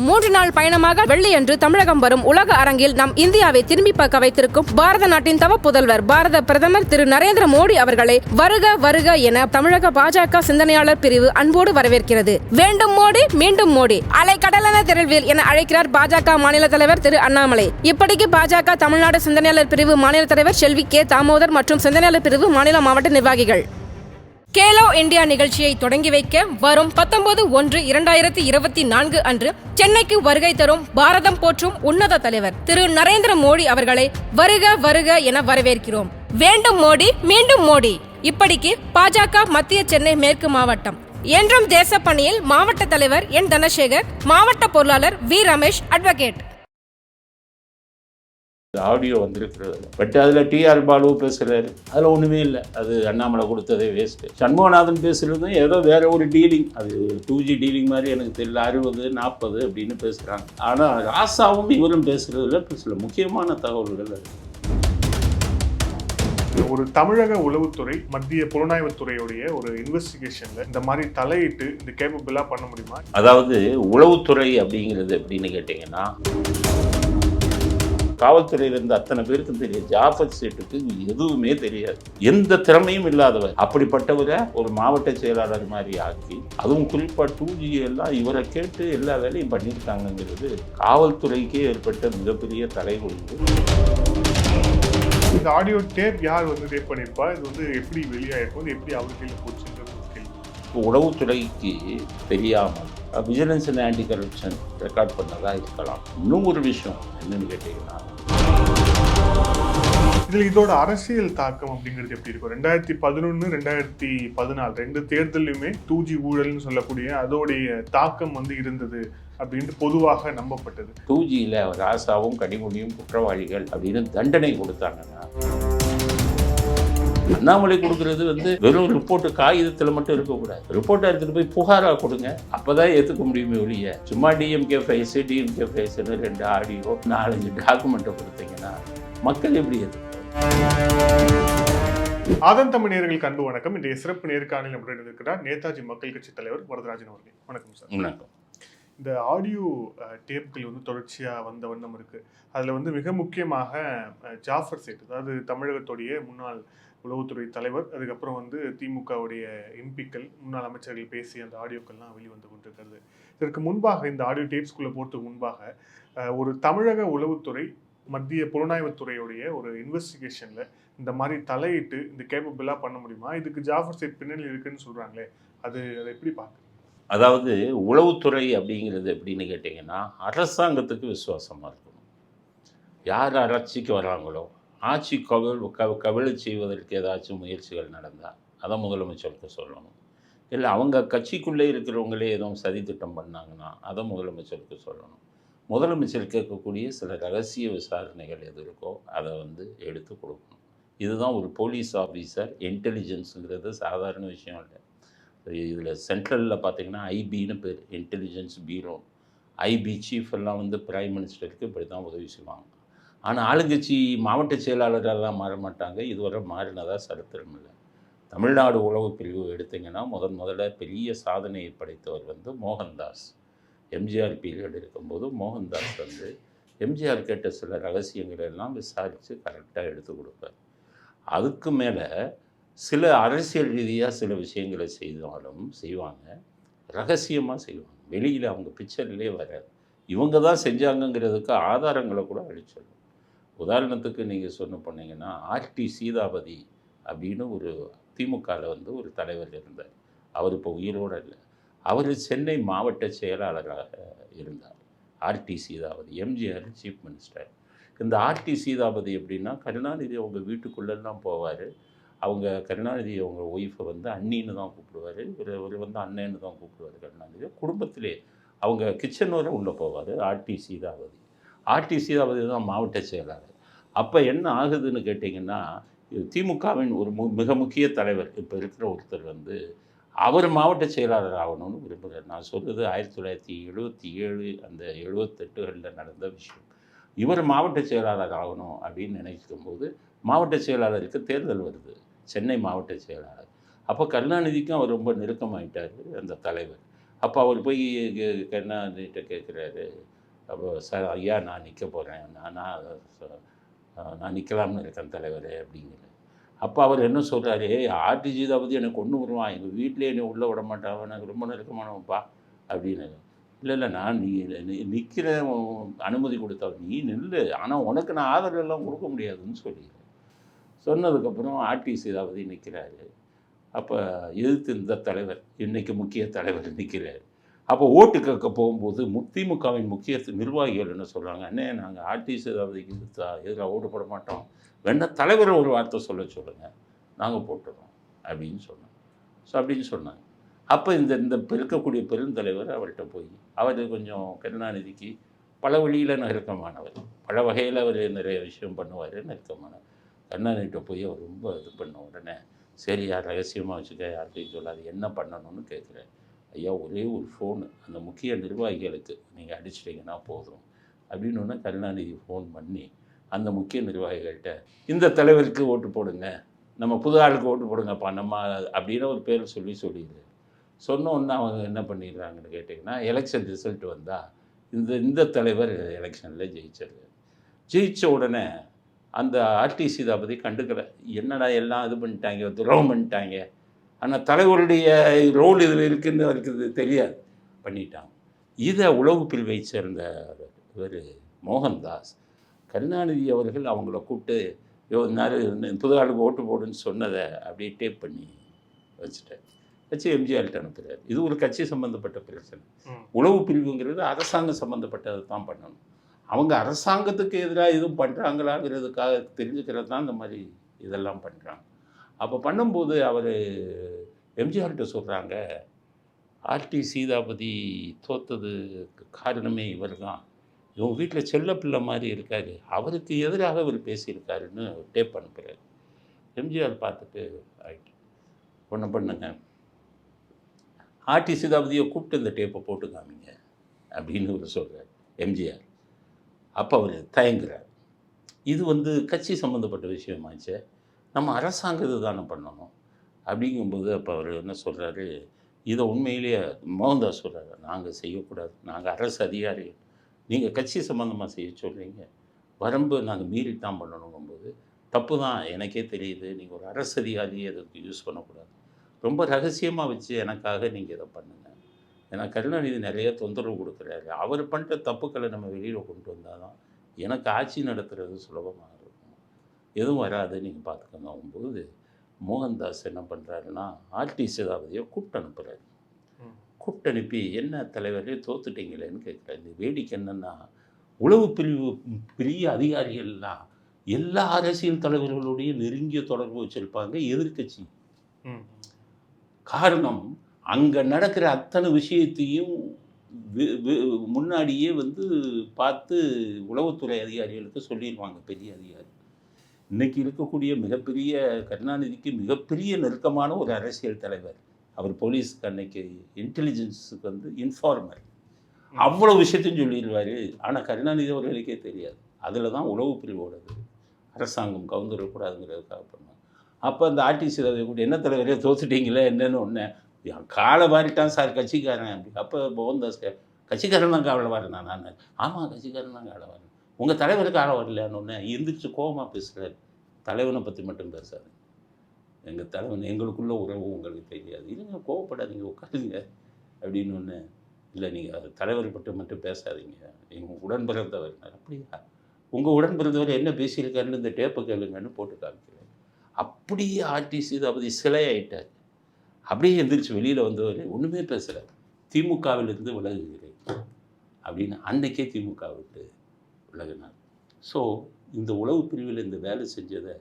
3 நாள் பயணமாக வெள்ளியன்று தமிழகம் வரும் உலக அரங்கில் நம் இந்தியாவை திரும்பி பார்க்க வைத்திருக்கும் பாரத நாட்டின் தவ புதல்வர் பாரத பிரதமர் திரு நரேந்திர மோடி அவர்களை வருக வருக என தமிழக பாஜக சிந்தனையாளர் பிரிவு அன்போடு வரவேற்கிறது. வேண்டும் மோடி மீண்டும் மோடி, அலைக்கடலான திரள்வில் என அழைக்கிறார் பாஜக மாநில தலைவர் திரு அண்ணாமலை. இப்படிக்கு பாஜக தமிழ்நாடு சிந்தனையாளர் பிரிவு மாநில தலைவர் செல்வி கே தாமோதர் மற்றும் சிந்தனையாளர் பிரிவு மாநில மாவட்ட நிர்வாகிகள் கேலோ இந்தியா நிகழ்ச்சியை தொடங்கி வைக்க வரும் 19/1/2024 அன்று சென்னைக்கு வருகை தரும் பாரதம் போற்றும் உன்னத தலைவர் திரு நரேந்திர மோடி அவர்களை வருக வருக என வரவேற்கிறோம். வேண்டும் மோடி மீண்டும் மோடி. இப்படிக்கு பாஜக மத்திய சென்னை மேற்கு மாவட்டம் என்றும் தேச பணியில் மாவட்ட தலைவர் என் தனசேகர், மாவட்ட பொருளாளர் வி ரமேஷ், அட்வொகேட். ஆடியோ வந்திருக்கிறது. பட் அதில் டிஆர் பாலு பேசுகிறாரு, அதில் ஒன்றுமே இல்லை. அது அண்ணாமலை கொடுத்ததே வேஸ்ட்டு. சண்முகநாதன் பேசுகிறதும் ஏதோ வேற ஒரு டீலிங், அது 2G டீலிங் மாதிரி எனக்கு தெரியல. 60 40 அப்படின்னு பேசுகிறாங்க. ஆனால் ராசாவும் இவரும் பேசுகிறதுல சில முக்கியமான தகவல்கள் அது. ஒரு தமிழக உளவுத்துறை மத்திய புலனாய்வுத்துறையுடைய ஒரு இன்வெஸ்டிகேஷன்ல இந்த மாதிரி தலையிட்டு இந்த கேப்பபிளா பண்ண முடியுமா? அதாவது உளவுத்துறை அப்படிங்கிறது எப்படின்னு கேட்டிங்கன்னா, காவல்துறையில் இருந்த அத்தனை பேருக்கும் தெரியும், ஜாஃபர் சேட்டுக்கு எதுவுமே தெரியாது, எந்த திறமையும் இல்லாதவர். அப்படிப்பட்டவரை ஒரு மாவட்ட செயலாளர் மாதிரி ஆக்கி, அதுவும் குறிப்பாக 2G எல்லாம் இவரை கேட்டு எல்லா வேலையும் பண்ணியிருக்காங்கிறது காவல்துறைக்கே ஏற்பட்ட மிகப்பெரிய தலைகுனிவு. இந்த ஆடியோ டேப் யார் டேப் பண்ணியிருப்பா? இது எப்படி வெளியாயிருக்கும், எப்படி அவர் கையில் போச்சுன்றது கேள்வி. உளவுத்துறைக்கு தெரியாமல் vigilance and anti corruption record பண்ணதா இருக்கலாம். இன்னும் ஒரு விஷயம் என்னன்னு கேட்டீங்கன்னா, இதில் இதோட அரசியல் தாக்கம் அப்படிங்கிறது எப்படி இருக்கும்? 2011 2014 2 தேர்தலையுமே 2G ஊழல்னு சொல்லக்கூடிய அதோடைய தாக்கம் இருந்தது அப்படின்ட்டு பொதுவாக நம்பப்பட்டது. 2Gல ராசாவும் கனிமொழியும் குற்றவாளிகள் அப்படின்னு தண்டனை கொடுத்தாங்கன்னா, அண்ணாமலை கொடுக்கறது வெறும் ரிப்போர்ட் காகிதத்தில் மட்டும் இருக்கக்கூடாது. ரிப்போர்ட்டை எடுத்துட்டு போய் புகாராக கொடுங்க, அப்போதான் ஏற்றுக்க முடியுமே ஒழிய சும்மா டிஎம்கே ஃபைஸ் 2 ஆடியோ 4-5 டாக்குமெண்ட்டை கொடுத்தீங்கன்னா மக்கள் எப்படி ஏற்றுக்கும்? ஆதன் தமிழ் நேயர்களுக்கு அன்பு வணக்கம். இன்றைய சிறப்பு நேர்காணலில் நம்முடன் இருக்கிறார் நேதாஜி மக்கள் கட்சி தலைவர் வரதராஜன் அவர்கள். வணக்கம் சார். வணக்கம். இந்த ஆடியோ டேப்கள் தொடர்ச்சியாக வந்த வண்ணம் இருக்குது. அதில் மிக முக்கியமாக ஜாஃபர் சேட், அதாவது தமிழகத்துடைய முன்னாள் உளவுத்துறை தலைவர், அதுக்கப்புறம் திமுகவுடைய எம்பிக்கள், முன்னாள் அமைச்சர்கள் பேசிய அந்த ஆடியோக்கள்லாம் வெளிவந்து கொண்டிருக்கிறது. இதற்கு முன்பாக இந்த ஆடியோ டேப்ஸ்குள்ளே போகிறதுக்கு முன்பாக ஒரு தமிழக உளவுத்துறை மத்திய புலனாய்வுத்துறையுடைய ஒரு இன்வெஸ்டிகேஷனில் இந்த மாதிரி தலையிட்டு இந்த கேப்பபிளாக பண்ண முடியுமா? இதுக்கு ஜாஃபர் சேட் பின்னணி இருக்குன்னு சொல்கிறாங்களே, அதை எப்படி பார்க்குறீங்க? அதாவது உளவுத்துறை அப்படிங்கிறது எப்படின்னு கேட்டிங்கன்னா, அரசாங்கத்துக்கு விசுவாசமாக இருக்கணும். யார் ஆட்சிக்கு வராங்களோ, ஆட்சி கவிழ செய்வதற்கு ஏதாச்சும் முயற்சிகள் நடந்தால் அதை முதலமைச்சருக்கு சொல்லணும். இல்லை அவங்க கட்சிக்குள்ளே இருக்கிறவங்களே எதுவும் சதித்திட்டம் பண்ணாங்கன்னா அதை முதலமைச்சருக்கு சொல்லணும். முதலமைச்சர் கேட்கக்கூடிய சில ரகசிய விசாரணைகள் எது இருக்கோ அதை எடுத்து கொடுக்கணும். இதுதான் ஒரு போலீஸ் ஆஃபீஸர். இன்டெலிஜென்ஸுங்கிறது சாதாரண விஷயம் இல்லை. இதில் சென்ட்ரலில் பார்த்திங்கன்னா ஐபின்னு பேர், இன்டெலிஜென்ஸ் பீரோ. ஐபி சீஃப் எல்லாம் பிரைம் மினிஸ்டருக்கு இப்படி தான் உதவி செய்வாங்க. ஆனால் ஆளுங்கட்சி மாவட்ட செயலாளரெல்லாம் மாற மாட்டாங்க. இதுவரை மாறினதாக சரித்திரம் இல்லை. தமிழ்நாடு உளவு பிரிவு எடுத்திங்கன்னா முதல்ல பெரிய சாதனையை படைத்தவர் மோகன்தாஸ். எம்ஜிஆர் பீரியட் இருக்கும்போது மோகன்தாஸ் எம்ஜிஆர் கேட்ட சில ரகசியங்களை எல்லாம் விசாரித்து கரெக்டாக எடுத்து கொடுப்பார். அதுக்கு மேலே சில அரசியல் ரீதியாக சில விஷயங்களை செய்வாங்க, ரகசியமாக செய்வாங்க. வெளியில் அவங்க பிக்சர்லேயே வராது. இவங்க தான் செஞ்சாங்கங்கிறதுக்கு ஆதாரங்களை கூட அழிச்சிடும். உதாரணத்துக்கு நீங்கள் சொன்ன போனீங்கன்னா, ஆர்டி சீதாபதி அப்படின்னு ஒரு திமுகவில் ஒரு தலைவர் இருந்தார். அவர் இப்போ உயிரோடு இல்லை. அவர் சென்னை மாவட்ட செயலாளராக இருந்தார். RD Seethapathi, MGR chief minister. இந்த ஆர்டி சீதாபதி எப்படின்னா, கருணாநிதி அவங்க வீட்டுக்குள்ளெல்லாம் போவார். அவங்க கருணாநிதி அவங்க ஒய்ஃபை அண்ணின்னு தான் கூப்பிடுவார். இவர் அண்ணன்னு தான் கூப்பிடுவார் கருணாநிதி. குடும்பத்திலே அவங்க கிச்சன் வரை உள்ளே போவார் ஆர்டி சீதாபதி. ஆர்டி சீதாபதி தான் மாவட்ட செயலாளர். அப்போ என்ன ஆகுதுன்னு கேட்டிங்கன்னா, திமுகவின் ஒரு மிக முக்கிய தலைவர் இப்போ இருக்கிற ஒருத்தர் அவர் மாவட்ட செயலாளர் ஆகணும்னு விரும்புகிறார். நான் சொல்கிறது 1977 அந்த 78களில் நடந்த விஷயம். இவர் மாவட்ட செயலாளர் ஆகணும் அப்படின்னு நினைக்கும்போது மாவட்ட செயலாளருக்கு தேர்தல் வருது, சென்னை மாவட்ட செயலாளர். அப்போ கருணாநிதிக்கும் அவர் ரொம்ப நெருக்கமாயிட்டார் அந்த தலைவர். அப்போ அவர் போய் கருணாநிதிட்ட கேட்குறாரு. அப்போ சார் ஐயா நான் நிற்க போகிறேன், நான் நிற்கலாம்னு இருக்கேன் தலைவரே அப்படிங்கிறார். அப்போ அவர் என்ன சொல்கிறாரு, ஆர்டிஜி தளபதி என்னை கொண்டு வருவான், எங்கள் வீட்டிலே என்னை உள்ளே விட மாட்டான், எனக்கு ரொம்ப நெருக்கமானவன்ப்பா அப்படின்னு. இல்லை நான் நிற்கிற அனுமதி கொடுத்தா நீ நில்லு, ஆனால் உனக்கு நான் ஆதரவு எல்லாம் கொடுக்க முடியாதுன்னு சொல்லிடுறேன். சொன்னதுக்கப்புறம் ஆர்டிசி தளபதி நிற்கிறாரு. அப்போ எதிர்த்து இந்த தலைவர், இன்றைக்கி முக்கிய தலைவர் நிற்கிறார். அப்போ ஓட்டு கேட்க போகும்போது திமுகவின் முக்கிய நிர்வாகிகள் என்ன சொல்கிறாங்க, அண்ணே நாங்கள் ஆர்டிசி தளபதிக்கு எதிராக ஓட்டு போட மாட்டோம், வேணா தலைவரை ஒரு வார்த்தை சொல்லுங்கள், நாங்கள் போட்டுறோம் அப்படின்னு சொன்னோம். ஸோ அப்படின்னு சொன்னாங்க. அப்போ இந்த இருக்கக்கூடிய பெருந்தலைவர் அவர்கிட்ட போய், அவர் கொஞ்சம் கருணாநிதிக்கு பல வழியில் நெருக்கமானவர், பல வகையில் அவர் நிறைய விஷயம் பண்ணுவார், நெருக்கமானவர். கருணாநிதிட்ட போய் அவர் ரொம்ப இது பண்ண உடனே, சரி யார் ரகசியமாக வச்சுக்க, யார்கிட்டையும் சொல்லாது, என்ன பண்ணணும்னு கேட்குறேன். ஐயா ஒரே ஒரு ஃபோனு அந்த முக்கிய நிர்வாகிகளுக்கு நீங்கள் அடிச்சிட்டிங்கன்னா போதும் அப்படின்னு ஒன்று கருணாநிதி ஃபோன் பண்ணி அந்த முக்கிய நிர்வாகிகள்கிட்ட, இந்த தலைவருக்கு ஓட்டு போடுங்க, நம்ம புது ஆளுக்கு ஓட்டு போடுங்கப்பா நம்ம அப்படின்னு ஒரு பேர் சொல்லிடுது. சொன்ன உடனே அவங்க என்ன பண்ணிடுறாங்கன்னு கேட்டிங்கன்னா, எலெக்ஷன் ரிசல்ட் வந்தால் இந்த தலைவர் எலெக்ஷனில் ஜெயித்த உடனே அந்த ஆர்டிசி தளபதி கண்டுக்கலை. என்னடா எல்லாம் இது பண்ணிட்டாங்க, துரோகம் பண்ணிட்டாங்க, ஆனால் தலைவருடைய ரோல் இதில் இருக்குன்னு அவருக்கு தெரியாது, பண்ணிட்டாங்க. இதை உளவு பிரிவை சேர்ந்த இவர் மோகன்தாஸ் கருணாநிதி அவர்கள் அவங்கள கூப்பிட்டு புது ஆளுக்கு ஓட்டு போடுன்னு சொன்னதை அப்படியே டேப் பண்ணி வச்சு எம்ஜிஆர்கிட்ட அனுப்புகிறார். இது ஒரு கட்சி சம்மந்தப்பட்ட பிரச்சனை. உளவு பிரிவுங்கிறது அரசாங்கம் சம்மந்தப்பட்டதை தான் பண்ணணும். அவங்க அரசாங்கத்துக்கு எதிராக எதுவும் பண்ணுறாங்களாங்கிறதுக்காக தெரிஞ்சுக்கிறது தான் இந்த மாதிரி இதெல்லாம் பண்ணுறாங்க. அப்போ பண்ணும்போது அவர் எம்ஜிஆர்கிட்ட சொல்கிறாங்க, ஆர்டிசி தளபதி தோத்ததுக்கு காரணமே இவர் தான், இவங்க வீட்டில் செல்ல பிள்ளை மாதிரி இருக்காரு, அவருக்கு எதிராக இவர் பேசியிருக்காருன்னு டேப் அனுப்புகிறார். எம்ஜிஆர் பார்த்துட்டு ஆயிட்டு ஒன்று பண்ணுங்க, ஆர்டிசி தளபதியை கூப்பிட்டு இந்த டேப்பை போட்டு காமிங்க அப்படின்னு இவர் சொல்கிறார் எம்ஜிஆர். அப்போ அவர் தயங்குறார். இது கட்சி சம்மந்தப்பட்ட விஷயமாச்சு, நம்ம அரசாங்கம் இது தானே பண்ணணும் அப்படிங்கும்போது அப்போ அவர் என்ன சொல்கிறாரு, இதை உண்மையிலேயே மோகன்தாஸ் சொல்கிறாரு, நாங்கள் செய்யக்கூடாது, நாங்கள் அரசு அதிகாரி, நீங்கள் கட்சி சம்மந்தமாக செய்ய சொல்கிறீங்க, வரம்பு நாங்கள் மீறித்தான் பண்ணணுங்கும்போது தப்பு தான் எனக்கே தெரியுது, நீங்கள் ஒரு அரசு அதிகாரியை அதுக்கு யூஸ் பண்ணக்கூடாது, ரொம்ப ரகசியமாக வச்சு எனக்காக நீங்கள் இதை பண்ணுங்கள். ஏன்னா கருணாநிதி நிறைய தொந்தரவு கொடுக்குறாரு, அவர் பண்ணுற தப்புக்களை நம்ம வெளியில் கொண்டு வந்தால் தான் எனக்கு ஆட்சி நடத்துறது சுலபமாக இருக்கும், எதுவும் வராது நீங்கள் பார்த்துக்கோங்கும்போது மோகன்தாஸ் என்ன பண்ணுறாருன்னா ஆர்டிசி தளபதியை கூப்பிட்டு அனுப்புகிறாரு. கூப்பிட்டு அனுப்பி, என்ன தலைவரே தோத்துட்டீங்களேன்னு கேட்குறாரு. இந்த வேடிக்கை என்னென்னா, உளவு பிரிவு பெரிய அதிகாரிகள்லாம் எல்லா அரசியல் தலைவர்களுடைய நெருங்கிய தொடர்பு வச்சுருப்பாங்க எதிர்கட்சி. காரணம், அங்கே நடக்கிற அத்தனை விஷயத்தையும் முன்னாடியே பார்த்து உளவுத்துறை அதிகாரிகளுக்கு சொல்லிடுவாங்க பெரிய அதிகாரி. இன்றைக்கி இருக்கக்கூடிய மிகப்பெரிய கருணாநிதிக்கு மிகப்பெரிய நெருக்கமான ஒரு அரசியல் தலைவர் அவர். போலீஸ்க்கு அன்னைக்கு இன்டெலிஜென்ஸுக்கு இன்ஃபார்மர், அவ்வளோ விஷயத்தையும் சொல்லிடுவார். ஆனால் கருணாநிதி அவர்களுக்கே தெரியாது. அதில் தான் உளவு பிரிவோடது, அரசாங்கம் கவுந்துடக்கூடாதுங்கிறதுக்காக பண்ணாங்க. அப்போ அந்த ஆர்டிசி கூட என்ன தலைவரே தோத்துட்டீங்களே என்னன்னு ஒன்று காலை மாறிட்டான் சார் கட்சிக்காரன் அப்படி. அப்போ மோகன்தாஸ் கட்சிக்காரன் தான் காவலை வரேன் நான். ஆமாம் கட்சிக்காரன் தான் காலை வரேன், உங்கள் தலைவருக்கு ஆள வரலையான்னு ஒன்று எந்திரிச்சு கோபமாக பேசுகிறார். தலைவனை பற்றி மட்டும் பேசாது, எங்கள் தலைவன் எங்களுக்குள்ள உறவு உங்களுக்கு தெரியாது, இல்லைங்க கோவப்படாதீங்க உட்காருங்க அப்படின்னு ஒன்று. இல்லை நீங்கள் தலைவரை பற்றி மட்டும் பேசாதீங்க, எங்கள் உடன் பிறந்தவர். அப்படியா, உங்கள் உடன் பிறந்தவர் என்ன பேசியிருக்காருன்னு இந்த டேப்பை கேளுங்கன்னு போட்டு காமிக்கிறேன். அப்படியே ஆர்டிசி தளபதி சிலை ஆகிட்டார். அப்படியே எந்திரிச்சு வெளியில் வந்தவர் ஒன்றுமே பேசுகிறார். திமுகவிலிருந்து விலகுகிறேன் அப்படின்னு அன்றைக்கே திமுக விட்டு விலகினார். ஸோ இந்த உளவு பிரிவில் இந்த வேலை செஞ்சதை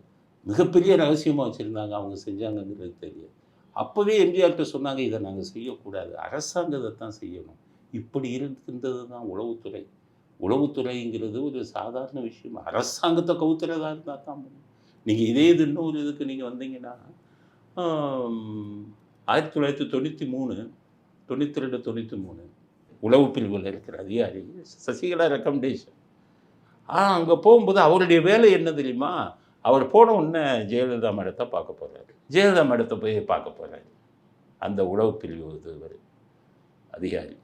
மிகப்பெரிய ரகசியமாக வச்சுருந்தாங்க, அவங்க செஞ்சாங்கங்கிறது தெரியும். அப்போவே எம்ஜிஆர்கிட்ட சொன்னாங்க, இதை நாங்கள் செய்யக்கூடாது, அரசாங்கத்தை தான் செய்யணும். இப்படி இருக்கின்றது தான் உளவுத்துறை. உளவுத்துறைங்கிறது ஒரு சாதாரண விஷயம், அரசாங்கத்தை கவுத்துறதா இருந்தால் தான் முடியும். நீங்கள் இதே இது இன்னொரு இதுக்கு நீங்கள் வந்தீங்கன்னா 1993 92 93 உளவு பிரிவில் இருக்கிற அதிகாரி சசிகலா ரெக்கமெண்டேஷன். அங்கே போகும்போது அவருடைய வேலை என்ன தெரியுமா, அவர் போன உடனே ஜெயலலிதா மேடத்தை பார்க்க போகிறாரு, ஜெயலலிதா மேடத்தை போய் பார்க்க போகிறாரு. அந்த உளவு பிரிவு இது அதிகாரி.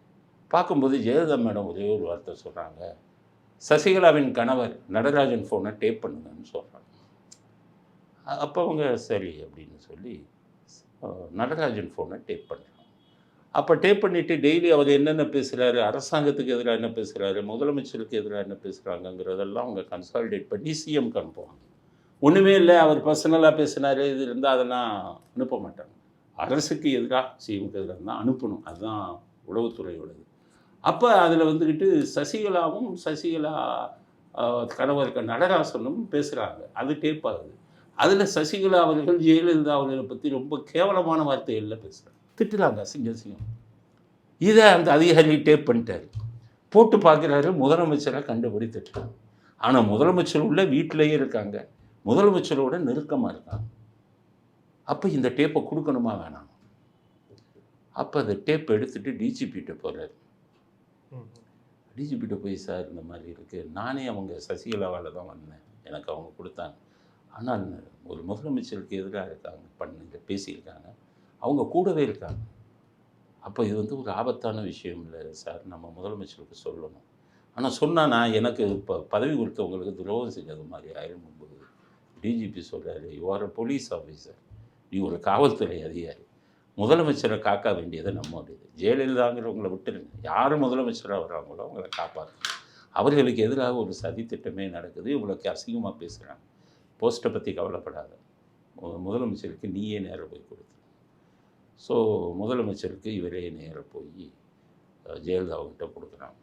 பார்க்கும்போது ஜெயலலிதா மேடம் ஒரே ஒரு வார்த்தை சொல்கிறாங்க, சசிகலாவின் கணவர் நடராஜன் ஃபோனை டேப் பண்ணுங்கன்னு சொல்கிறாங்க. அப்போ அவங்க சரி அப்படின்னு சொல்லி நடராஜன் ஃபோனை டேப் பண்ணுறாங்க. அப்போ டேப் பண்ணிவிட்டு டெய்லி அவர் என்னென்ன பேசுகிறாரு, அரசாங்கத்துக்கு எதிராக என்ன பேசுகிறாரு, முதலமைச்சருக்கு எதிராக என்ன பேசுகிறாங்கங்கிறதெல்லாம் அவங்க கன்சாலிடேட் பண்ணி சிஎம்க்கு அனுப்புவாங்க. ஒன்றுமே இல்லை, அவர் பர்சனலாக பேசினார் இது இருந்தால் அதெல்லாம் அனுப்ப மாட்டாங்க. அரசுக்கு எதிராக சிஎம்க்கு எதிராக தான் அனுப்பணும். அதுதான் உளவுத்துறையோடது. அப்போ அதில் வந்துக்கிட்டு சசிகலாவும் சசிகலா கணவர் நடராசனும் பேசுகிறாங்க. அது டேப் ஆகுது. அதில் சசிகலா அவர்கள் ஜெயலலிதா அவர்களை பற்றி ரொம்ப கேவலமான வார்த்தைகளில் பேசுகிறாங்க, திட்டுறாங்க, அசிங்கம். இதை அந்த அதிகாரி டேப் பண்ணிட்டாரு. போட்டு பார்க்குறாரு, முதலமைச்சரை கண்டுபிடி திட்டுறாங்க. ஆனால் முதலமைச்சர் உள்ள வீட்டிலேயே இருக்காங்க, முதலமைச்சரோட நெருக்கமாக இருக்காங்க. அப்போ இந்த டேப்பை கொடுக்கணுமா வேணாம்? அப்போ அந்த டேப் எடுத்துகிட்டு டிஜிபிகிட்ட போகிறாரு. டிஜிபிகிட்ட போய், சார் இந்த மாதிரி இருக்குது, நானே அவங்க சசிகலாவால் தான் வந்தேன், எனக்கு அவங்க கொடுத்தாங்க, ஆனால் ஒரு முதலமைச்சருக்கு எதிராக இருக்காங்க பேசியிருக்காங்க, அவங்க கூடவே இருக்காங்க. அப்போ இது வந்து ஒரு ஆபத்தான விஷயம் இல்லை சார், நம்ம முதலமைச்சருக்கு சொல்லணும். ஆனால் சொன்னால் நான் எனக்கு இப்போ பதவி கொடுத்தவங்களுக்கு துரோகம் செஞ்சது மாதிரி ஆயிரம். டிஜிபி சொல்கிறாரு, you are a police officer, நீ ஒரு காவல்துறை அதிகாரி, முதலமைச்சரை காக்க வேண்டியதை நம்மளுடைய ஜெயலலிதாங்கிறவங்களை விட்டுருங்க, யார் முதலமைச்சராக வர்றாங்களோ அவங்கள காப்பாற்றணும். அவர்களுக்கு எதிராக ஒரு சதி திட்டமே நடக்குது, இவங்களுக்கு அசிங்கமாக பேசுகிறாங்க, போஸ்ட்டை பற்றி கவலைப்படாத, முதலமைச்சருக்கு நீயே நேரம் போய் கொடுத்து. ஸோ முதலமைச்சருக்கு இவரே நேரம் போய் ஜெயலலிதாவுக்கிட்ட கொடுக்குறாங்க.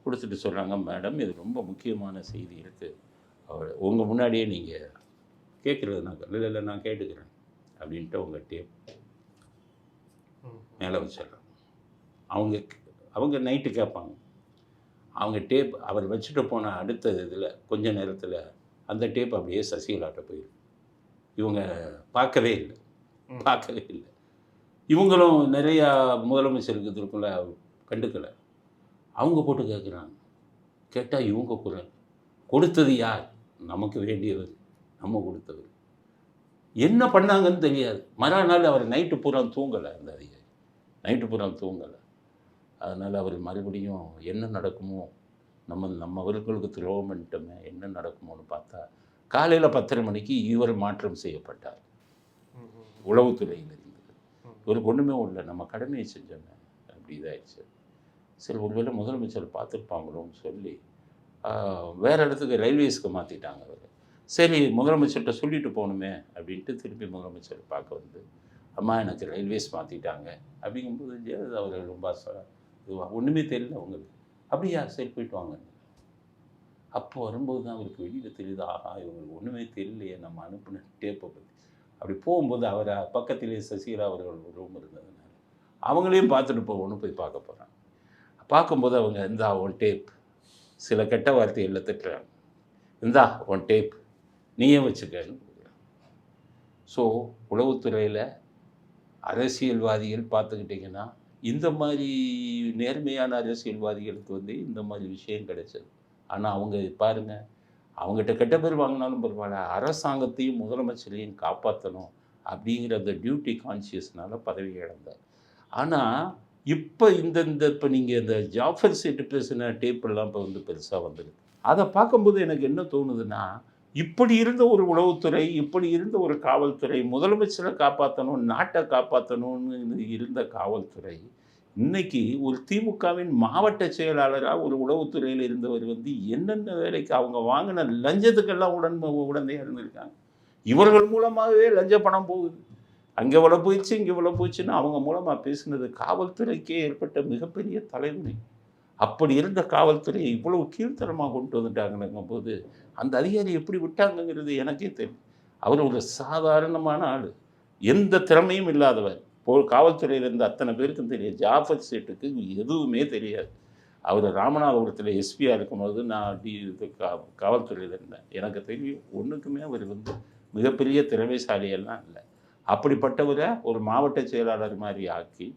கொடுத்துட்டு சொல்கிறாங்க, மேடம் இது ரொம்ப முக்கியமான செய்தி இருக்குது, உங்கள் முன்னாடியே நீங்கள் கேட்குறது இல்லை நான் கேட்டுக்கிறேன் அப்படின்ட்டு உங்கள் டேப் மேலே வச்சிடறாங்க. அவங்க நைட்டு கேட்பாங்க, அவங்க டேப் அவர் வச்சுட்டு போன அடுத்த இதில் கொஞ்ச நேரத்தில் அந்த டேப் அப்படியே சசிகலாட்ட போயிடும். இவங்க பார்க்கவே இல்லை. இவங்களும் நிறையா முதலமைச்சருக்கு இருக்குல்ல கண்டுக்கலை. அவங்க போட்டு கேட்குறாங்க. கேட்டால் இவங்க குரல், கொடுத்தது யார், நமக்கு வேண்டியவர், நம்ம கொடுத்தவர். என்ன பண்ணாங்கன்னு தெரியாது. மறுநாள் அவர் நைட்டு பூரா தூங்கலை, அந்த அதிகாரி நைட்டு பூரா தூங்கலை. அதனால் அவர் மறுபடியும் என்ன நடக்குமோ, நம்ம அவர்களுக்கு துரோகம் பண்ணிட்டோமே, என்ன நடக்குமோன்னு பார்த்தா காலையில் 10:30 மணிக்கு இவர் மாற்றம் செய்யப்பட்டார் உளவுத்துறையிலிருந்து. இவருக்கு ஒன்றுமே இல்லை, நம்ம கடமையை செஞ்சோமே, அப்படி இதாகிடுச்சு. சரி, ஒருவேளை முதலமைச்சர் பார்த்துருப்பாங்களோன்னு சொல்லி வேறு இடத்துக்கு ரயில்வேஸ்க்கு மாற்றிட்டாங்க அவர். சரி, முதலமைச்சர்கிட்ட சொல்லிட்டு போகணுமே அப்படின்ட்டு திருப்பி முதலமைச்சர் பார்க்க வந்து, அம்மா எனக்கு ரயில்வேஸ் மாற்றிட்டாங்க அப்படிங்கும்போது ஜெயலலிதா அவர்கள் ரொம்ப இதுவாக ஒன்றுமே தெரியல அவங்களுக்கு. அப்படியா, சரி போயிட்டு வாங்க. அப்போ வரும்போது தான் அவருக்கு வெளியில் தெரியுது, ஆஹா இவங்களுக்கு ஒன்றுமே தெரியலையே நம்ம அனுப்பின டேப்பை பற்றி. அப்படி போகும்போது அவரை பக்கத்திலே சசிகலா அவர்கள் ரூம் இருந்ததுனால அவங்களையும் பார்த்துட்டு போகணும்னு போய் பார்க்க போகிறாங்க. பார்க்கும்போது அவங்க, இந்தா உன் டேப், சில கெட்ட வார்த்தைகளில் திட்டுறாங்க, இந்தா உன் டேப் நீயே வச்சுக்கன்னு கொடுக்குறாங்க. ஸோ உளவுத்துறையில் அரசியல்வாதிகள் பார்த்துக்கிட்டிங்கன்னா, இந்த மாதிரி நேர்மையான அரசியல்வாதிகளுக்கு வந்து இந்த மாதிரி விஷயம் கிடைச்சது. ஆனால் அவங்க பாருங்கள், அவங்ககிட்ட கெட்ட பேர் வாங்கினாலும் பரவாயில்ல, அரசாங்கத்தையும் முதலமைச்சரையும் காப்பாற்றணும் அப்படிங்கிற அந்த டியூட்டி கான்சியஸ்னால பதவி இழந்தார். ஆனால் இப்போ இப்போ நீங்கள் இந்த ஜாஃபர் சேட்டு பேசின டேப்பெல்லாம் இப்போ வந்து பெருசாக வந்துருக்கு. அதை பார்க்கும்போது எனக்கு என்ன தோணுதுன்னா, இப்படி இருந்த ஒரு உளவுத்துறை, இப்படி இருந்த ஒரு காவல்துறை, முதலமைச்சரை காப்பாற்றணும், நாட்டை காப்பாற்றணும்னு இருந்த காவல்துறை, இன்னைக்கு ஒரு திமுகவின் மாவட்ட செயலாளராக ஒரு உளவுத்துறையில் இருந்தவர் வந்து என்னென்ன வேலைக்கு அவங்க வாங்கின லஞ்சத்துக்கெல்லாம் உடந்தையாக இருந்திருக்காங்க. இவர்கள் மூலமாகவே லஞ்ச பணம் போகுது, அங்கே இவ்வளோ போயிடுச்சு, இங்கே இவ்வளோ போயிடுச்சுன்னு அவங்க மூலமாக பேசுனது காவல்துறைக்கே ஏற்பட்ட மிகப்பெரிய தலைவலி. அப்படி இருந்த காவல்துறையை இவ்வளவு கீழ்த்தரமாக கொண்டு வந்துட்டாங்கன்னுங்கும் போது அந்த அதிகாரி எப்படி விட்டாங்கங்கிறது எனக்கே தெரியும். அவர் ஒரு சாதாரணமான ஆள், எந்த திறமையும் இல்லாதவர். காவல்துறையில் இருந்த அத்தனை பேருக்கும் தெரியும், ஜாஃபர் சேட்டுக்கு எதுவுமே தெரியாது. அவர் ராமநாதபுரத்தில் எஸ்பியாக இருக்கும்போது நான் காவல்துறையில் இருந்தேன், எனக்கு தெரியும். ஒன்றுக்குமே அவர் வந்து மிகப்பெரிய திறமைசாலியெல்லாம் இல்லை. அப்படிப்பட்டவரை ஒரு மாவட்ட செயலாளர் மாதிரி ஆக்கி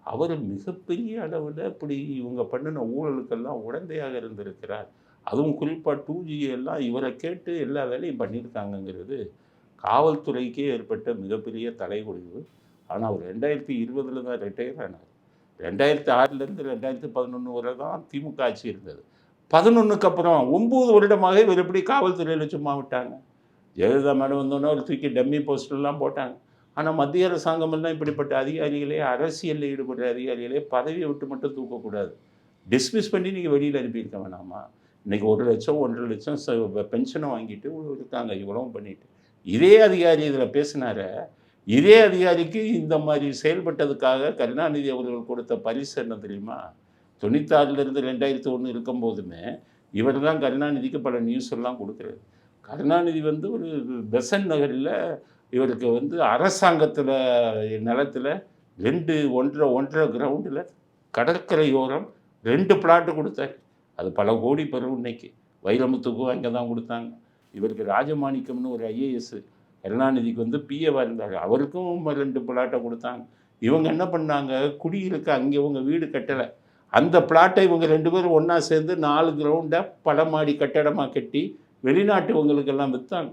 அவர் மிகப்பெரிய அளவில் இப்படி இவங்க பண்ணின ஊழலுக்கெல்லாம் உடந்தையாக இருந்திருக்கிறார். அதுவும் குறிப்பாக 2G எல்லாம் இவரை கேட்டு எல்லா வேலையும் பண்ணியிருக்காங்கங்கிறது காவல்துறைக்கே ஏற்பட்ட மிகப்பெரிய தலைகுடிவு. ஆனால் அவர் 2020 தான் ரிட்டையர் ஆனார். 2006லேருந்து 2011 வரை தான் திமுக ஆட்சி இருந்தது. 11க்கு அப்புறம் 9 வருடமாக இவர் எப்படி காவல்துறையில் சும்மா விட்டாங்க? ஜெயலலிதா மேடம் வந்தோன்னே ஒரு தூக்கி டம்மி போஸ்டர்லாம் போட்டாங்க. ஆனால் மத்திய அரசாங்கம் எல்லாம் இப்படிப்பட்ட அதிகாரிகளே, அரசியலில் ஈடுபடுற அதிகாரிகளே பதவியை விட்டு மட்டும் தூக்கக்கூடாது. டிஸ்மிஸ் பண்ணி நீங்கள் வெளியில் அனுப்பியிருக்க வேணாமா? இன்றைக்கி 1 லட்சம் 1.5 லட்சம் பென்ஷனை வாங்கிட்டு இருக்காங்க, இவ்வளவும் பண்ணிட்டு. இதே அதிகாரி இதில் பேசினார, இதே அதிகாரிக்கு இந்த மாதிரி செயல்பட்டதுக்காக கருணாநிதி அவர்கள் கொடுத்த பரிசு என்ன தெரியுமா? 96லேருந்து 2001 இருக்கும்போதுமே இவர் தான் கருணாநிதிக்கு பல நியூஸ் எல்லாம் கொடுக்குறாரு. கருணாநிதி வந்து ஒரு பெசன்ட் நகரில் இவருக்கு வந்து அரசாங்கத்தில் நிலத்தில் 1.5 கிரவுண்டில் கடற்கரையோரம் 2 பிளாட்டு கொடுத்தாரு. அது பல கோடி பெறும். இன்னைக்கு வைரமுத்துக்கும் அங்கே தான் கொடுத்தாங்க. இவருக்கு ராஜமாணிக்கம்னு ஒரு ஐஏஎஸ் கருணாநிதிக்கு வந்து பிஏவாக இருந்தார், அவருக்கும் 2 பிளாட்டை கொடுத்தாங்க. இவங்க என்ன பண்ணாங்க, குடியிருக்க அங்கே இவங்க வீடு கட்டலை, அந்த பிளாட்டை இவங்க 2 பேரும் ஒன்றா சேர்ந்து 4 கிரவுண்டை பல மாடி கட்டடமாக கட்டி வெளிநாட்டுவங்களுக்கெல்லாம் விற்றாங்க.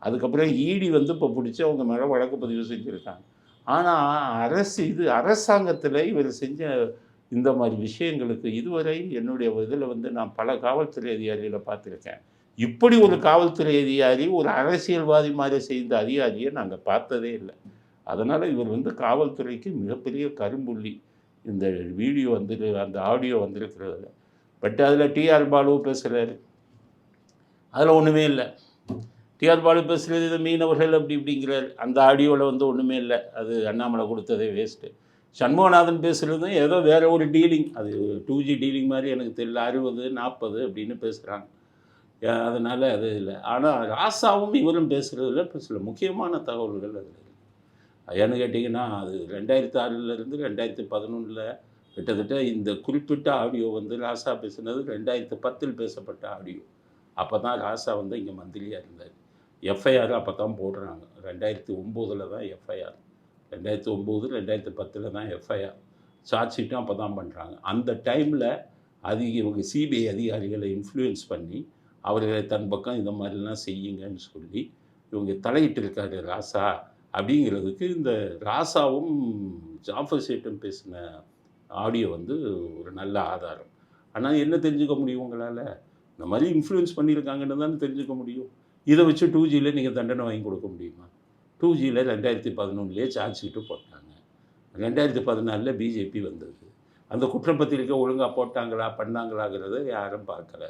அதுக்கப்புறம் ஈடி வந்து இப்போ பிடிச்சி அவங்க மேலே வழக்கு பதிவு செஞ்சுருக்காங்க. ஆனால் அரசாங்கத்தில் இவர் செஞ்ச இந்த மாதிரி விஷயங்களுக்கு இதுவரை என்னுடைய இதில் வந்து நான் பல காவல்துறை அதிகாரிகளை பார்த்துருக்கேன். இப்படி ஒரு காவல்துறை அதிகாரி ஒரு அரசியல்வாதி மாதிரி செய்த அதிகாரியை நாங்கள் பார்த்ததே இல்லை. அதனால் இவர் வந்து காவல்துறைக்கு மிகப்பெரிய கரும்புள்ளி. இந்த வீடியோ அந்த ஆடியோ வந்திருக்கிறது. பட் அதில் டிஆர் பாலு பேசுகிறாரு, அதில் ஒன்றுமே இல்லை. டிஆர் பாலு பேசுகிறது இது மீனவர்கள் அப்படி இப்படிங்கிறார். அந்த ஆடியோவில் வந்து ஒன்றுமே இல்லை, அது அண்ணாமலை கொடுத்ததே வேஸ்ட்டு. சண்முகநாதன் பேசுகிறதும் ஏதோ வேறு ஒரு டீலிங், அது 2G டீலிங் மாதிரி எனக்கு தெரியல, 60 40 அப்படின்னு பேசுகிறாங்க. அதனால் அது இல்லை. ஆனால் ராசாவும் இவரும் பேசுகிறதுல இப்போ சில முக்கியமான தகவல்கள் அதில் இருக்குது. ஏன்னு கேட்டிங்கன்னா, அது 2006லேருந்து 2011 கிட்டத்தட்ட இந்த குறிப்பிட்ட ஆடியோ வந்து ராசா பேசுனது 2010 பேசப்பட்ட ஆடியோ. அப்போ தான் ராசா வந்து இங்கே மந்திரியாக இருந்தார். எஃப்ஐஆர் அப்போ தான் போடுறாங்க. 2009 தான் எஃப்ஐஆர். 2009 2010 தான் எஃப்ஐஆர். சார்ஜ் ஷீட்டும் அப்போ தான் பண்ணுறாங்க. அந்த டைமில் இவங்க சிபிஐ அதிகாரிகளை இன்ஃப்ளூயன்ஸ் பண்ணி அவர்களை தன் பக்கம் இந்த மாதிரிலாம் செய்யுங்கன்னு சொல்லி இவங்க தலையிட்டு இருக்காரு ராசா அப்படிங்கிறதுக்கு இந்த ராசாவும் ஜாஃபர் சேட்டும் பேசின ஆடியோ வந்து ஒரு நல்ல ஆதாரம். ஆனால் என்ன தெரிஞ்சுக்க முடியும் உங்களால்? இந்த மாதிரி இன்ஃப்ளூயன்ஸ் பண்ணியிருக்காங்கன்னு தான் தெரிஞ்சுக்க முடியும். இதை வச்சு 2Gயில் நீங்கள் தண்டனை வாங்கி கொடுக்க முடியுமா? 2Gயில் 2011 சார்ஜ் ஷீட்டு போட்டாங்க. 2014 பிஜேபி வந்தது. அந்த குற்றப்பத்திரிக்கை ஒழுங்காக போட்டாங்களா பண்ணாங்களாங்கிறத யாரும் பார்க்கல.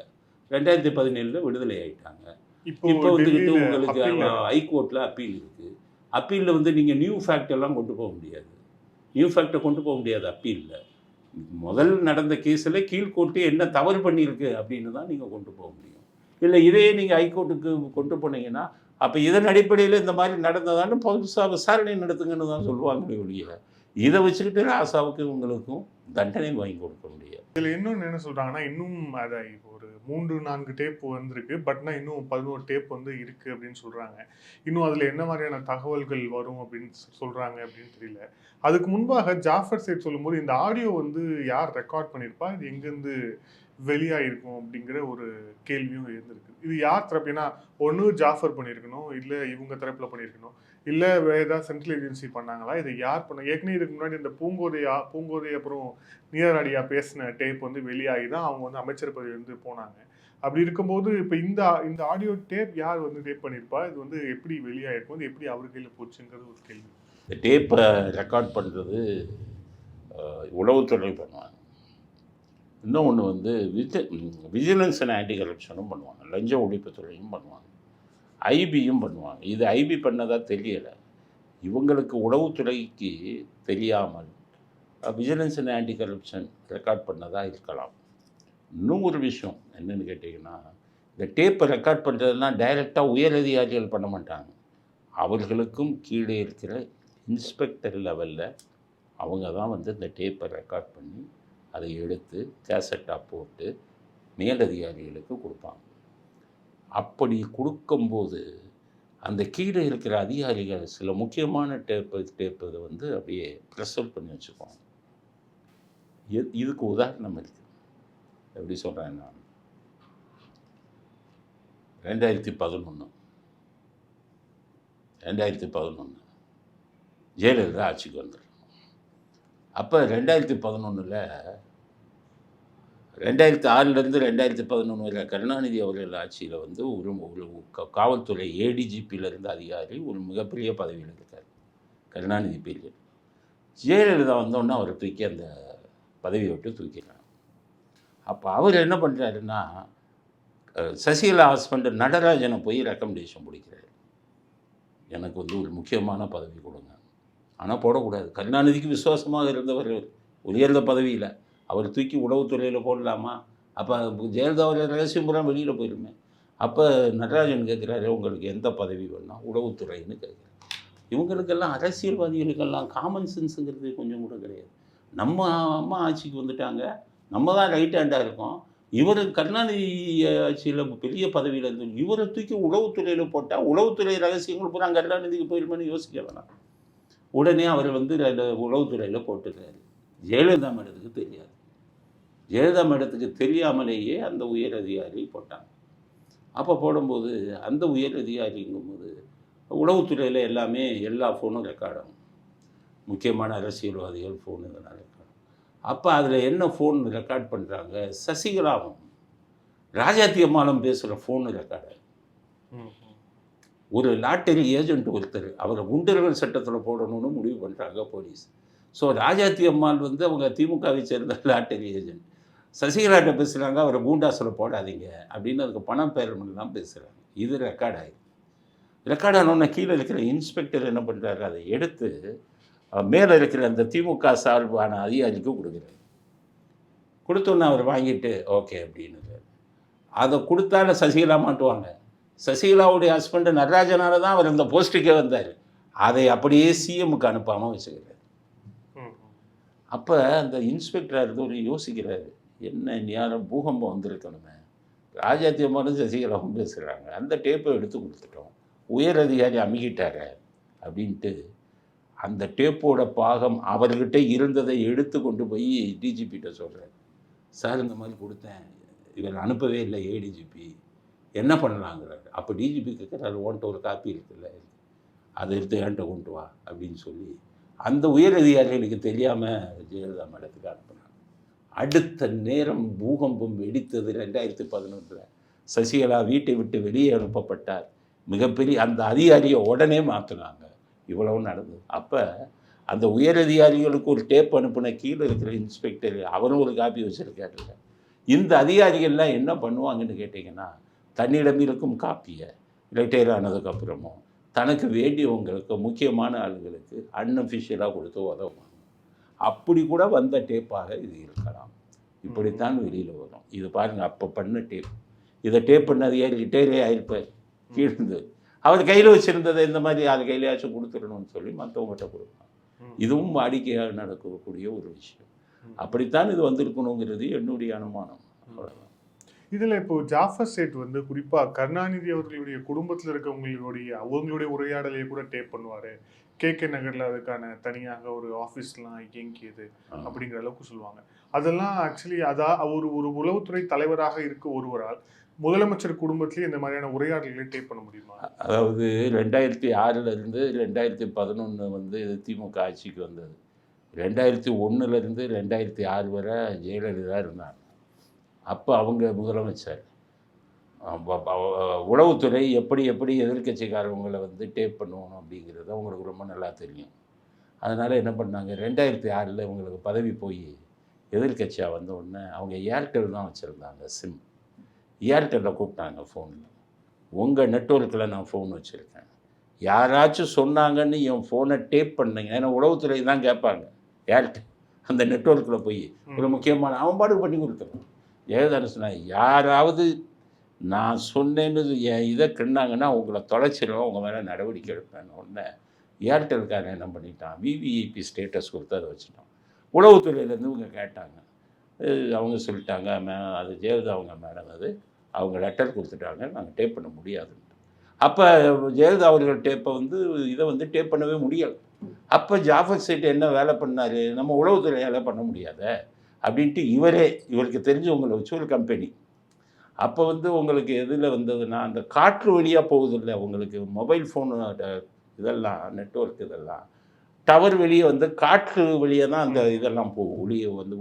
2017 விடுதலை ஆகிட்டாங்க. இப்போ வந்துக்கிட்டு உங்களுக்கு ஹைகோர்ட்டில் அப்பீல் இருக்குது. அப்பீலில் வந்து நீங்கள் நியூ ஃபேக்ட் எல்லாம் கொண்டு போக முடியாது. நியூ ஃபேக்டை கொண்டு போக முடியாது அப்பீலில். முதல் நடந்த கேஸில் கீழ்கோர்ட்டு என்ன தவறு பண்ணியிருக்கு அப்படின்னு தான் நீங்கள் கொண்டு போக முடியும். இல்லை இதையே நீங்கள் ஹைகோர்ட்டுக்கு கொண்டு போனீங்கன்னா அப்போ இதன் அடிப்படையில் இந்த மாதிரி நடந்ததான்னு புதுசாக விசாரணை நடத்துங்கன்னு தான் சொல்லுவாங்களே ஒழிய இதை வச்சுக்கிட்டு ராசாவுக்கு உங்களுக்கும் தண்டனை வாங்கி கொடுக்க முடியாது. இதில் இன்னொன்று என்ன சொல்கிறாங்கன்னா, இன்னும் அதை இப்போ ஒரு 3-4 டேப் வந்திருக்கு, பட்னா இன்னும் 11 டேப் வந்து இருக்குது அப்படின்னு சொல்கிறாங்க. இன்னும் அதில் என்ன மாதிரியான தகவல்கள் வரும் அப்படின்னு சொல்கிறாங்க அப்படின்னு தெரியல. அதுக்கு முன்பாக ஜாஃபர் சேட் சொல்லும்போது இந்த ஆடியோ வந்து யார் ரெக்கார்ட் பண்ணியிருப்பா, இது எங்கேருந்து வெளியாகிருக்கும் அப்படிங்கிற ஒரு கேள்வியும் இருந்திருக்கு. இது யார் தரப்பு? ஏன்னா ஒன்று ஜாஃபர் பண்ணியிருக்கணும், இல்லை இவங்க தரப்பில் பண்ணியிருக்கணும், இல்லை வேறு ஏதாவது சென்ட்ரல் ஏஜென்சி பண்ணாங்களா, இதை யார் பண்ண? ஏற்கனவே இதுக்கு முன்னாடி இந்த பூங்கோதை அப்புறம் நீராடியா பேசின டேப் வந்து வெளியாகி தான் அவங்க வந்து அமைச்சர் பதவி வந்து போனாங்க. அப்படி இருக்கும்போது இப்போ இந்த ஆடியோ டேப் யார் வந்து டேப் பண்ணியிருப்பா, இது வந்து எப்படி வெளியாகிருக்கும், இது எப்படி அவர் கையில் போச்சுங்கிறது ஒரு கேள்வி. இந்த டேப்பை ரெக்கார்ட் பண்ணுறது உளவுத்துறை பண்ணுவாங்க. இன்னொன்று வந்து விஜிலன்ஸ் அண்ட் ஆன்டி கரப்ஷனும் பண்ணுவாங்க, லஞ்ச ஒழிப்புத்துறையும் பண்ணுவாங்க, ஐபியும் பண்ணுவாங்க. இது ஐபி பண்ணதாக தெரியலை. இவங்களுக்கு உளவுத்துறைக்கு தெரியாமல் vigilance and anti corruption record பண்ணதாக இருக்கலாம். இன்னும் ஒரு விஷயம் என்னென்னு கேட்டிங்கன்னா, இந்த டேப்பை ரெக்கார்ட் பண்ணுறதுனா டைரெக்டாக உயர் அதிகாரிகள் பண்ண மாட்டாங்க. அவர்களுக்கும் கீழே இருக்கிற இன்ஸ்பெக்டர் லெவலில் அவங்க தான் வந்து இந்த டேப்பை ரெக்கார்ட் பண்ணி அதை எடுத்து கேசட்டாக போட்டு மேலதிகாரிகளுக்கு கொடுப்பாங்க. அப்படி கொடுக்கும்போது அந்த கீழே இருக்கிற அதிகாரிகள் சில முக்கியமான டேப்பு இதை வந்து அப்படியே ப்ரெசர்வ் பண்ணி வச்சுக்குவாங்க. இதுக்கு உதாரணம் இருக்குது. எப்படி சொல்கிறேன்னா, 2011 ஜெயலலிதா ஆட்சிக்கு வந்துடும். அப்போ 2011 2006 2011 வரை கருணாநிதி அவர்கள் ஆட்சியில் வந்து ஒரு ஒரு காவல்துறை ஏடிஜிபியிலிருந்து அதிகாரி ஒரு மிகப்பெரிய பதவியில் இருக்கார் கருணாநிதி பீரியட். ஜெயலலிதா வந்தோடனே அவரை தூக்கி அந்த பதவியை விட்டு தூக்கிடுறாங்க. அப்போ அவர் என்ன பண்ணுறாருன்னா சசிகலா ஹஸ்பண்ட் நடராஜனை போய் ரெக்கமெண்டேஷன் பிடிக்கிறார். எனக்கு வந்து ஒரு முக்கியமான பதவி கொடுங்க, ஆனால் போடக்கூடாது. கருணாநிதிக்கு விசுவாசமாக இருந்தவர் உயர்ந்த பதவியில் அவர் தூக்கி உளவுத்துறையில் போடலாமா? அப்போ ஜெயலலிதாவோட ரகசியம்புறம் வெளியில் போயிருமே. அப்போ நடராஜன் கேட்குறாரு, உங்களுக்கு எந்த பதவி வேணும்? உளவுத்துறைன்னு கேட்குறாரு. இவங்களுக்கெல்லாம் அரசியல்வாதிகளுக்கெல்லாம் காமன் சென்ஸுங்கிறது கொஞ்சம் கூட கிடையாது. நம்ம அம்மா ஆட்சிக்கு வந்துட்டாங்க, நம்ம தான் ரைட் ஹேண்டாக இருக்கோம். இவர் கருணாநிதி ஆட்சியில் பெரிய பதவியில் இருந்து இவரை தூக்கி உளவுத்துறையில் போட்டால் உளவுத்துறை ரகசியங்கள் பூரா கருணாநிதிக்கு போயிருமேன்னு யோசிக்க வேணாம். உடனே அவர் வந்து உளவுத்துறையில் போட்டுக்கிறாரு. ஜெயலலிதா மேடத்துக்கு தெரியாது. ஜெயலலிதா மேடத்துக்கு தெரியாமலேயே அந்த உயர் அதிகாரி போட்டாங்க. அப்போ போடும்போது அந்த உயர் அதிகாரிங்கும்போது உளவுத்துறையில் எல்லாமே எல்லா ஃபோனும் ரெக்கார்ட் ஆகும். முக்கியமான அரசியல்வாதிகள் ஃபோனு இதெல்லாம் ரெக்கார்ட். அப்போ அதில் என்ன ஃபோன் ரெக்கார்ட் பண்ணுறாங்க? சசிகலாவும் ராஜாத்தி அம்மாளும் பேசுகிற ஃபோனு ரெக்கார்டு. ஒரு லாட்டரி ஏஜென்ட் ஒருத்தர் அவரை குண்டர்கள் சட்டத்தில் போடணும்னு முடிவு பண்ணுறாங்க போலீஸ். ஸோ ராஜாத்தி அம்மாள் வந்து அவங்க திமுகவை சேர்ந்த லாட்டரி ஏஜென்ட். சசிகலாட்ட பேசுகிறாங்க, அவரை கூண்டாசில் போடாதீங்க அப்படின்னு அதுக்கு பணம் பேரமெல்லாம் பேசுகிறாங்க. இது ரெக்கார்ட் ஆகிடும். ரெக்கார்ட் ஆனோன்னா கீழே இருக்கிற இன்ஸ்பெக்டர் என்ன பண்ணுறாரு, அதை எடுத்து மேலே இருக்கிற அந்த திமுக சார்பான அதிகாரிக்கு கொடுக்குறாரு. கொடுத்தோன்னே அவர் வாங்கிட்டு ஓகே அப்படின்னு அதை கொடுத்தால சசிகலா மாட்டுவாங்க. சசிகலாவுடைய ஹஸ்பண்டு நடராஜனால தான் அவர் அந்த போஸ்ட்டுக்கே வந்தார். அதை அப்படியே சிஎம்முக்கு அனுப்பாமல் வச்சுக்கிறார். அப்போ அந்த இன்ஸ்பெக்டராக இருந்தவர் யோசிக்கிறாரு, என்ன நேரம் பூகம்பம் வந்திருக்கணுமே, ராஜாத்தியமானும் சசிகலாவும் பேசுகிறாங்க, அந்த டேப்பை எடுத்து கொடுத்துட்டோம், உயர் அதிகாரி அமுகிட்டாரு அப்படின்ட்டு அந்த டேப்போட பாகம் அவர்கிட்ட இருந்ததை எடுத்து கொண்டு போய் டிஜிபிகிட்ட சொல்கிறார். சார் இந்த மாதிரி கொடுத்தேன், இவர் அனுப்பவே இல்லை ஏடிஜிபி, என்ன பண்ணலாங்கிறாரு. அப்போ டிஜிபி கேட்குறாரு, ஓன்ட்ட ஒரு காப்பி இருக்குல்ல, அதை எடுத்து என்கிட்ட கொண்டு வா அப்படின்னு சொல்லி அந்த உயர் அதிகாரிகளுக்கு தெரியாமல் ஜெயலலிதா மேடத்துக்கு அனுப்புனாங்க. அடுத்த நேரம் பூகம்பம் வெடித்தது. 2011 சசிகலா வீட்டை விட்டு வெளியே அனுப்பப்பட்டார். மிகப்பெரிய அந்த அதிகாரியை உடனே மாற்றினாங்க. இவ்வளவு நடந்தது. அப்போ அந்த உயர் அதிகாரிகளுக்கு ஒரு டேப் அனுப்புன கீழே இருக்கிற இன்ஸ்பெக்டர் அவரும் ஒரு காப்பி வச்சுருக்காருல்ல. இந்த அதிகாரிகள்லாம் என்ன பண்ணுவாங்கன்னு கேட்டிங்கன்னா, தன்னிடம் இருக்கும் காப்பியை ரிட்டையர் ஆனதுக்கப்புறமும் தனக்கு வேண்டியவங்களுக்கு முக்கியமான ஆளுங்களுக்கு அன்அஃபிஷியலாக கொடுத்து உதவுவாங்க. அப்படி கூட வந்த டேப்பாக இது இருக்கலாம். இப்படித்தான் வெளியில் வரும். இது பாருங்கள், அப்போ பண்ண டேப். இதை டேப் பண்ண அதிகாரி ரிட்டையரே ஆகிருப்பார். கீழ்ந்து அவர் கையில் வச்சுருந்ததை இந்த மாதிரி யார் கையிலையாச்சும் கொடுத்துடணும்னு சொல்லி மற்றவங்ககிட்ட கொடுப்பாங்க. இதுவும் வாடிக்கையாக நடக்கக்கூடிய ஒரு விஷயம். அப்படித்தான் இது வந்திருக்கணுங்கிறது என்னுடைய அனுமானம். அவ்வளோதான். இதில் இப்போ ஜாஃபர் சேட் வந்து குறிப்பாக கருணாநிதி அவர்களுடைய குடும்பத்தில் அவங்களுடைய உரையாடலையே கூட டேப் பண்ணுவார். கேகே நகரில் அதுக்கான தனியாக ஒரு ஆஃபீஸ்லாம் இயங்கியது அப்படிங்கிற அளவுக்கு சொல்லுவாங்க. அதெல்லாம் ஆக்சுவலி ஒரு உளவுத்துறை தலைவராக இருக்க ஒருவரால் முதலமைச்சர் குடும்பத்திலேயே இந்த மாதிரியான உரையாடல்களை டேப் பண்ண முடியுமா? அதாவது 2006 2011 வந்து திமுக ஆட்சிக்கு வந்தது. 2001 2006 வரை ஜெயலலிதா இருந்தாங்க. அப்போ அவங்க முதலமைச்சர். உளவுத்துறை எப்படி எதிர்கட்சிக்காரவங்களை வந்து டேப் பண்ணுவோம் அப்படிங்கிறது அவங்களுக்கு ரொம்ப நல்லா தெரியும். அதனால் என்ன பண்ணாங்க, 2006 இவங்களுக்கு பதவி போய் எதிர்கட்சியாக வந்த உடனே அவங்க ஏர்டெல் தான் வச்சுருந்தாங்க சிம். ஏர்டெல்லில் கூப்பிட்டாங்க ஃபோனில், உங்கள் நெட்வொர்க்கில் நான் ஃபோன் வச்சுருக்கேன், யாராச்சும் சொன்னாங்கன்னு என் ஃபோனை டேப் பண்ணுங்க. ஏன்னா உளவுத்துறை தான் கேட்பாங்க. ஏர்டெல் அந்த நெட்வொர்க்கில் போய் ஒரு முக்கியமான அவன் பாடு பண்ணி கொடுத்துருவோம். ஜெயலலிதா சொன்னாங்க, யாராவது நான் சொன்னேன்னு என் இதை கிண்ணாங்கன்னா உங்களை தொலைச்சிடுவேன், உங்கள் மேலே நடவடிக்கை எடுப்பேன். உடனே ஏர்டெல்காரன் என்ன பண்ணிட்டான், விவிஐபி ஸ்டேட்டஸ் கொடுத்து அதை வச்சுட்டான். உளவுத்துறையிலேருந்து இவங்க கேட்டாங்க. அவங்க சொல்லிட்டாங்க, அது ஜெயலலிதா அவங்க மேடம், அது அவங்க லெட்டர் கொடுத்துட்டாங்க, நாங்கள் டேப் பண்ண முடியாதுன்ட்டு. அப்போ ஜெயலலிதா அவர்கள் இதை வந்து டேப் பண்ணவே முடியலை. அப்போ ஜாஃபர் சேட் என்ன வேலை பண்ணார், நம்ம உளவுத்துறையால் பண்ண முடியாத அப்படின்ட்டு இவருக்கு தெரிஞ்சவங்களை வச்சு ஒரு கம்பெனி. அப்போ வந்து உங்களுக்கு எதில் வந்ததுன்னா, அந்த காற்று வழியாக போகுதில்ல உங்களுக்கு மொபைல் ஃபோனு இதெல்லாம் நெட்வொர்க் இதெல்லாம் டவர் வெளியே வந்து காற்று வெளியே தான் அந்த இதெல்லாம் போகும்,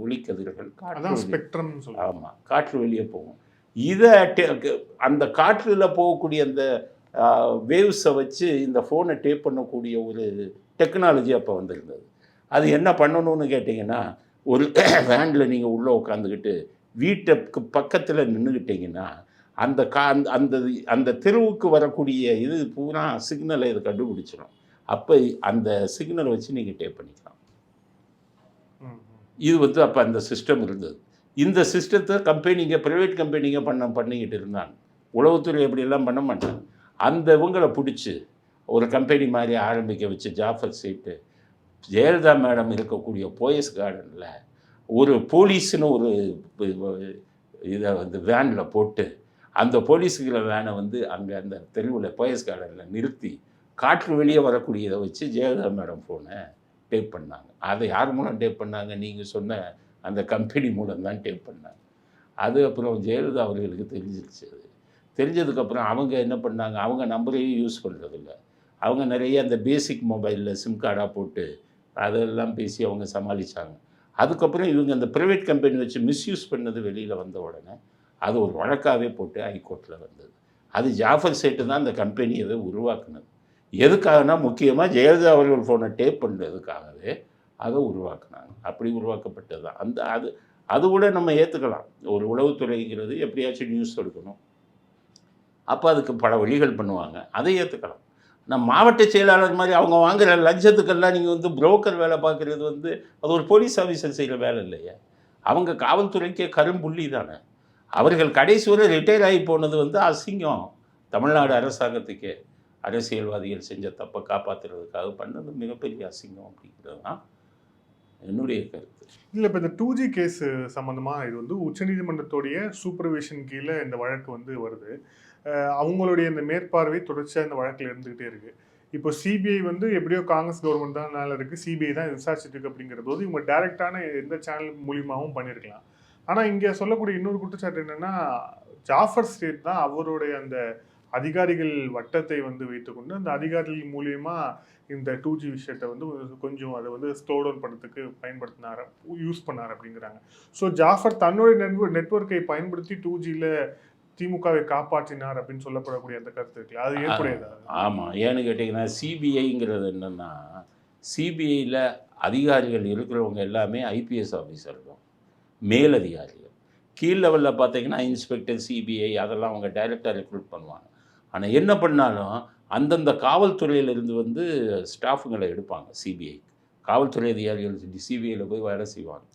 ஒளிக்கதிர்கள் அதான் காற்று ஸ்பெக்ட்ரம் சொல்லுவாங்க. ஆமாம், காற்று வெளியே போகும். இதை அந்த காற்றில் போகக்கூடிய அந்த வேவ்ஸை வச்சு இந்த ஃபோனை டேப் பண்ணக்கூடிய ஒரு டெக்னாலஜி அப்போ வந்திருந்தது. அது என்ன பண்ணணும்னு கேட்டிங்கன்னா, ஒரு வேனில் நீங்கள் உள்ளே உட்காந்துக்கிட்டு வீட்டுக்கு பக்கத்தில் நின்றுக்கிட்டிங்கன்னா அந்த அந்த அந்த தெருவுக்கு வரக்கூடிய இது பூரா சிக்னலை இது கண்டுபிடிச்சிடும். அப்போ அந்த சிக்னலை வச்சு நீங்கள் டேப் பண்ணிக்கலாம். இது வந்து அப்போ அந்த சிஸ்டம் இருந்தது. இந்த சிஸ்டத்தை ப்ரைவேட் கம்பெனிங்க பண்ணிக்கிட்டு இருந்தாங்க. உளவுத்துறை எப்படியெல்லாம் பண்ண மாட்டாங்க. அந்த இவங்களை பிடிச்சி ஒரு கம்பெனி மாதிரி ஆரம்பிக்க வச்சு ஜாஃபர் சேட்டு ஜெயலலிதா மேடம் இருக்கக்கூடிய போயஸ் கார்டனில் ஒரு போலீஸ்னு ஒரு இதை வந்து வேனில் போட்டு அந்த போலீஸுங்கிற வேனை வந்து அங்கே அந்த தெருவில் போயஸ் கார்டனில் நிறுத்தி காற்று வெளியே வரக்கூடியதை வச்சு ஜெயலலிதா மேடம் ஃபோனை டேப் பண்ணாங்க. அதை யார் மூலம் டேப் பண்ணாங்க? நீங்கள் சொன்ன அந்த கம்பெனி மூலம் தான் டேப் பண்ணாங்க. அது அப்புறம் ஜெயலலிதா அவர்களுக்கு தெரிஞ்சிருச்சு. அது தெரிஞ்சதுக்கப்புறம் அவங்க என்ன பண்ணாங்க, அவங்க நம்பரையும் யூஸ் பண்ணுறதில்ல. அவங்க நிறைய அந்த பேசிக் மொபைலில் சிம் கார்டாக போட்டு அதெல்லாம் பேசி அவங்க சமாளித்தாங்க. அதுக்கப்புறம் இவங்க அந்த ப்ரைவேட் கம்பெனி வச்சு மிஸ்யூஸ் பண்ணது வெளியில் வந்த உடனே அது ஒரு வழக்காகவே போட்டு ஹைகோர்ட்டில் வந்தது. அது ஜாஃபர் சேட்டு தான் அந்த கம்பெனியை உருவாக்குனது. எதுக்காகனா முக்கியமாக ஜெயலலிதா அவர்கள் ஃபோனை டேப் பண்ணுறதுக்காகவே அதை உருவாக்குனாங்க. அப்படி உருவாக்கப்பட்டது தான். அது கூட நம்ம ஏற்றுக்கலாம். ஒரு உளவுத்துறைங்கிறது எப்படியாச்சும் நியூஸ் எடுக்கணும், அப்போ அதுக்கு பல வழிகள் பண்ணுவாங்க, அதை ஏற்றுக்கலாம். நம்ம மாவட்ட செயலாளர் மாதிரி அவங்க வாங்குகிற லஞ்சத்துக்கெல்லாம் நீங்கள் வந்து புரோக்கர் வேலை பார்க்குறது வந்து அது ஒரு போலீஸ் ஆஃபீஸர் செய்கிற வேலை இல்லையா? அவங்க காவல்துறைக்கே கரும்புள்ளி தானே. அவர்கள் கடைசி வரை ரிட்டையர் ஆகி போனது வந்து அசிங்கம். தமிழ்நாடு அரசாங்கத்துக்கே அரசியல்வாதிகள் செஞ்ச தப்பை காப்பாற்றுறதுக்காக பண்ணது மிகப்பெரிய அசிங்கம் அப்படிங்கிறது தான் என்னுடைய கருத்து. இல்லை, இப்போ இந்த 2G கேஸ் சம்மந்தமாக இது வந்து உச்சநீதிமன்றத்துடைய சூப்பர்விஷன் கீழே இந்த வழக்கு வந்து வருது. அவங்களுடைய இந்த மேற்பார்வை தொடர்ச்சியாக இந்த வழக்கில் இருந்துகிட்டே இருக்குது. இப்போ சிபிஐ வந்து எப்படியோ காங்கிரஸ் கவர்மெண்ட் தான் மேலே இருக்குது, சிபிஐ தான் விசாரிச்சுட்டு இருக்கு. அப்படிங்கிற போது இவங்க டைரெக்டான எந்த சேனல் மூலியமாகவும் பண்ணியிருக்கலாம். ஆனால் இங்கே சொல்லக்கூடிய இன்னொரு குற்றச்சாட்டு என்னென்னா, ஜாஃபர் சேட் தான் அவருடைய அந்த அதிகாரிகள் வட்டத்தை வந்து வைத்துக்கொண்டு அந்த அதிகாரிகள் மூலியமா இந்த 2G விஷயத்தை வந்து கொஞ்சம் அதை வந்து ஸ்லோ டவுன் பண்ணுறதுக்கு யூஸ் பண்ணார் அப்படிங்கிறாங்க. ஸோ ஜாஃபர் தன்னுடைய நெட்வொர்க்கை பயன்படுத்தி 2Gயில் திமுகவை காப்பாற்றினார் அப்படின்னு சொல்லப்படக்கூடிய அந்த கருத்து இருக்குல்ல, அது ஏற்புடையதா? ஆமாம், ஏன்னு கேட்டிங்கன்னா சிபிஐங்கிறது என்னென்னா, சிபிஐயில் அதிகாரிகள் இருக்கிறவங்க எல்லாமே ஐபிஎஸ் ஆஃபீஸர் தான், மேலதிகாரிகள். கீழ் லெவலில் பார்த்தீங்கன்னா இன்ஸ்பெக்டர், சிபிஐ அதெல்லாம் அவங்க டைரெக்டாக ரெக்ரூட் பண்ணுவாங்க. ஆனால் என்ன பண்ணாலும் அந்தந்த காவல்துறையிலிருந்து வந்து ஸ்டாஃபுங்களை எடுப்பாங்க. சிபிஐ காவல்துறை அதிகாரிகள் சிபிஐயில் போய் வேலை செய்வாங்க.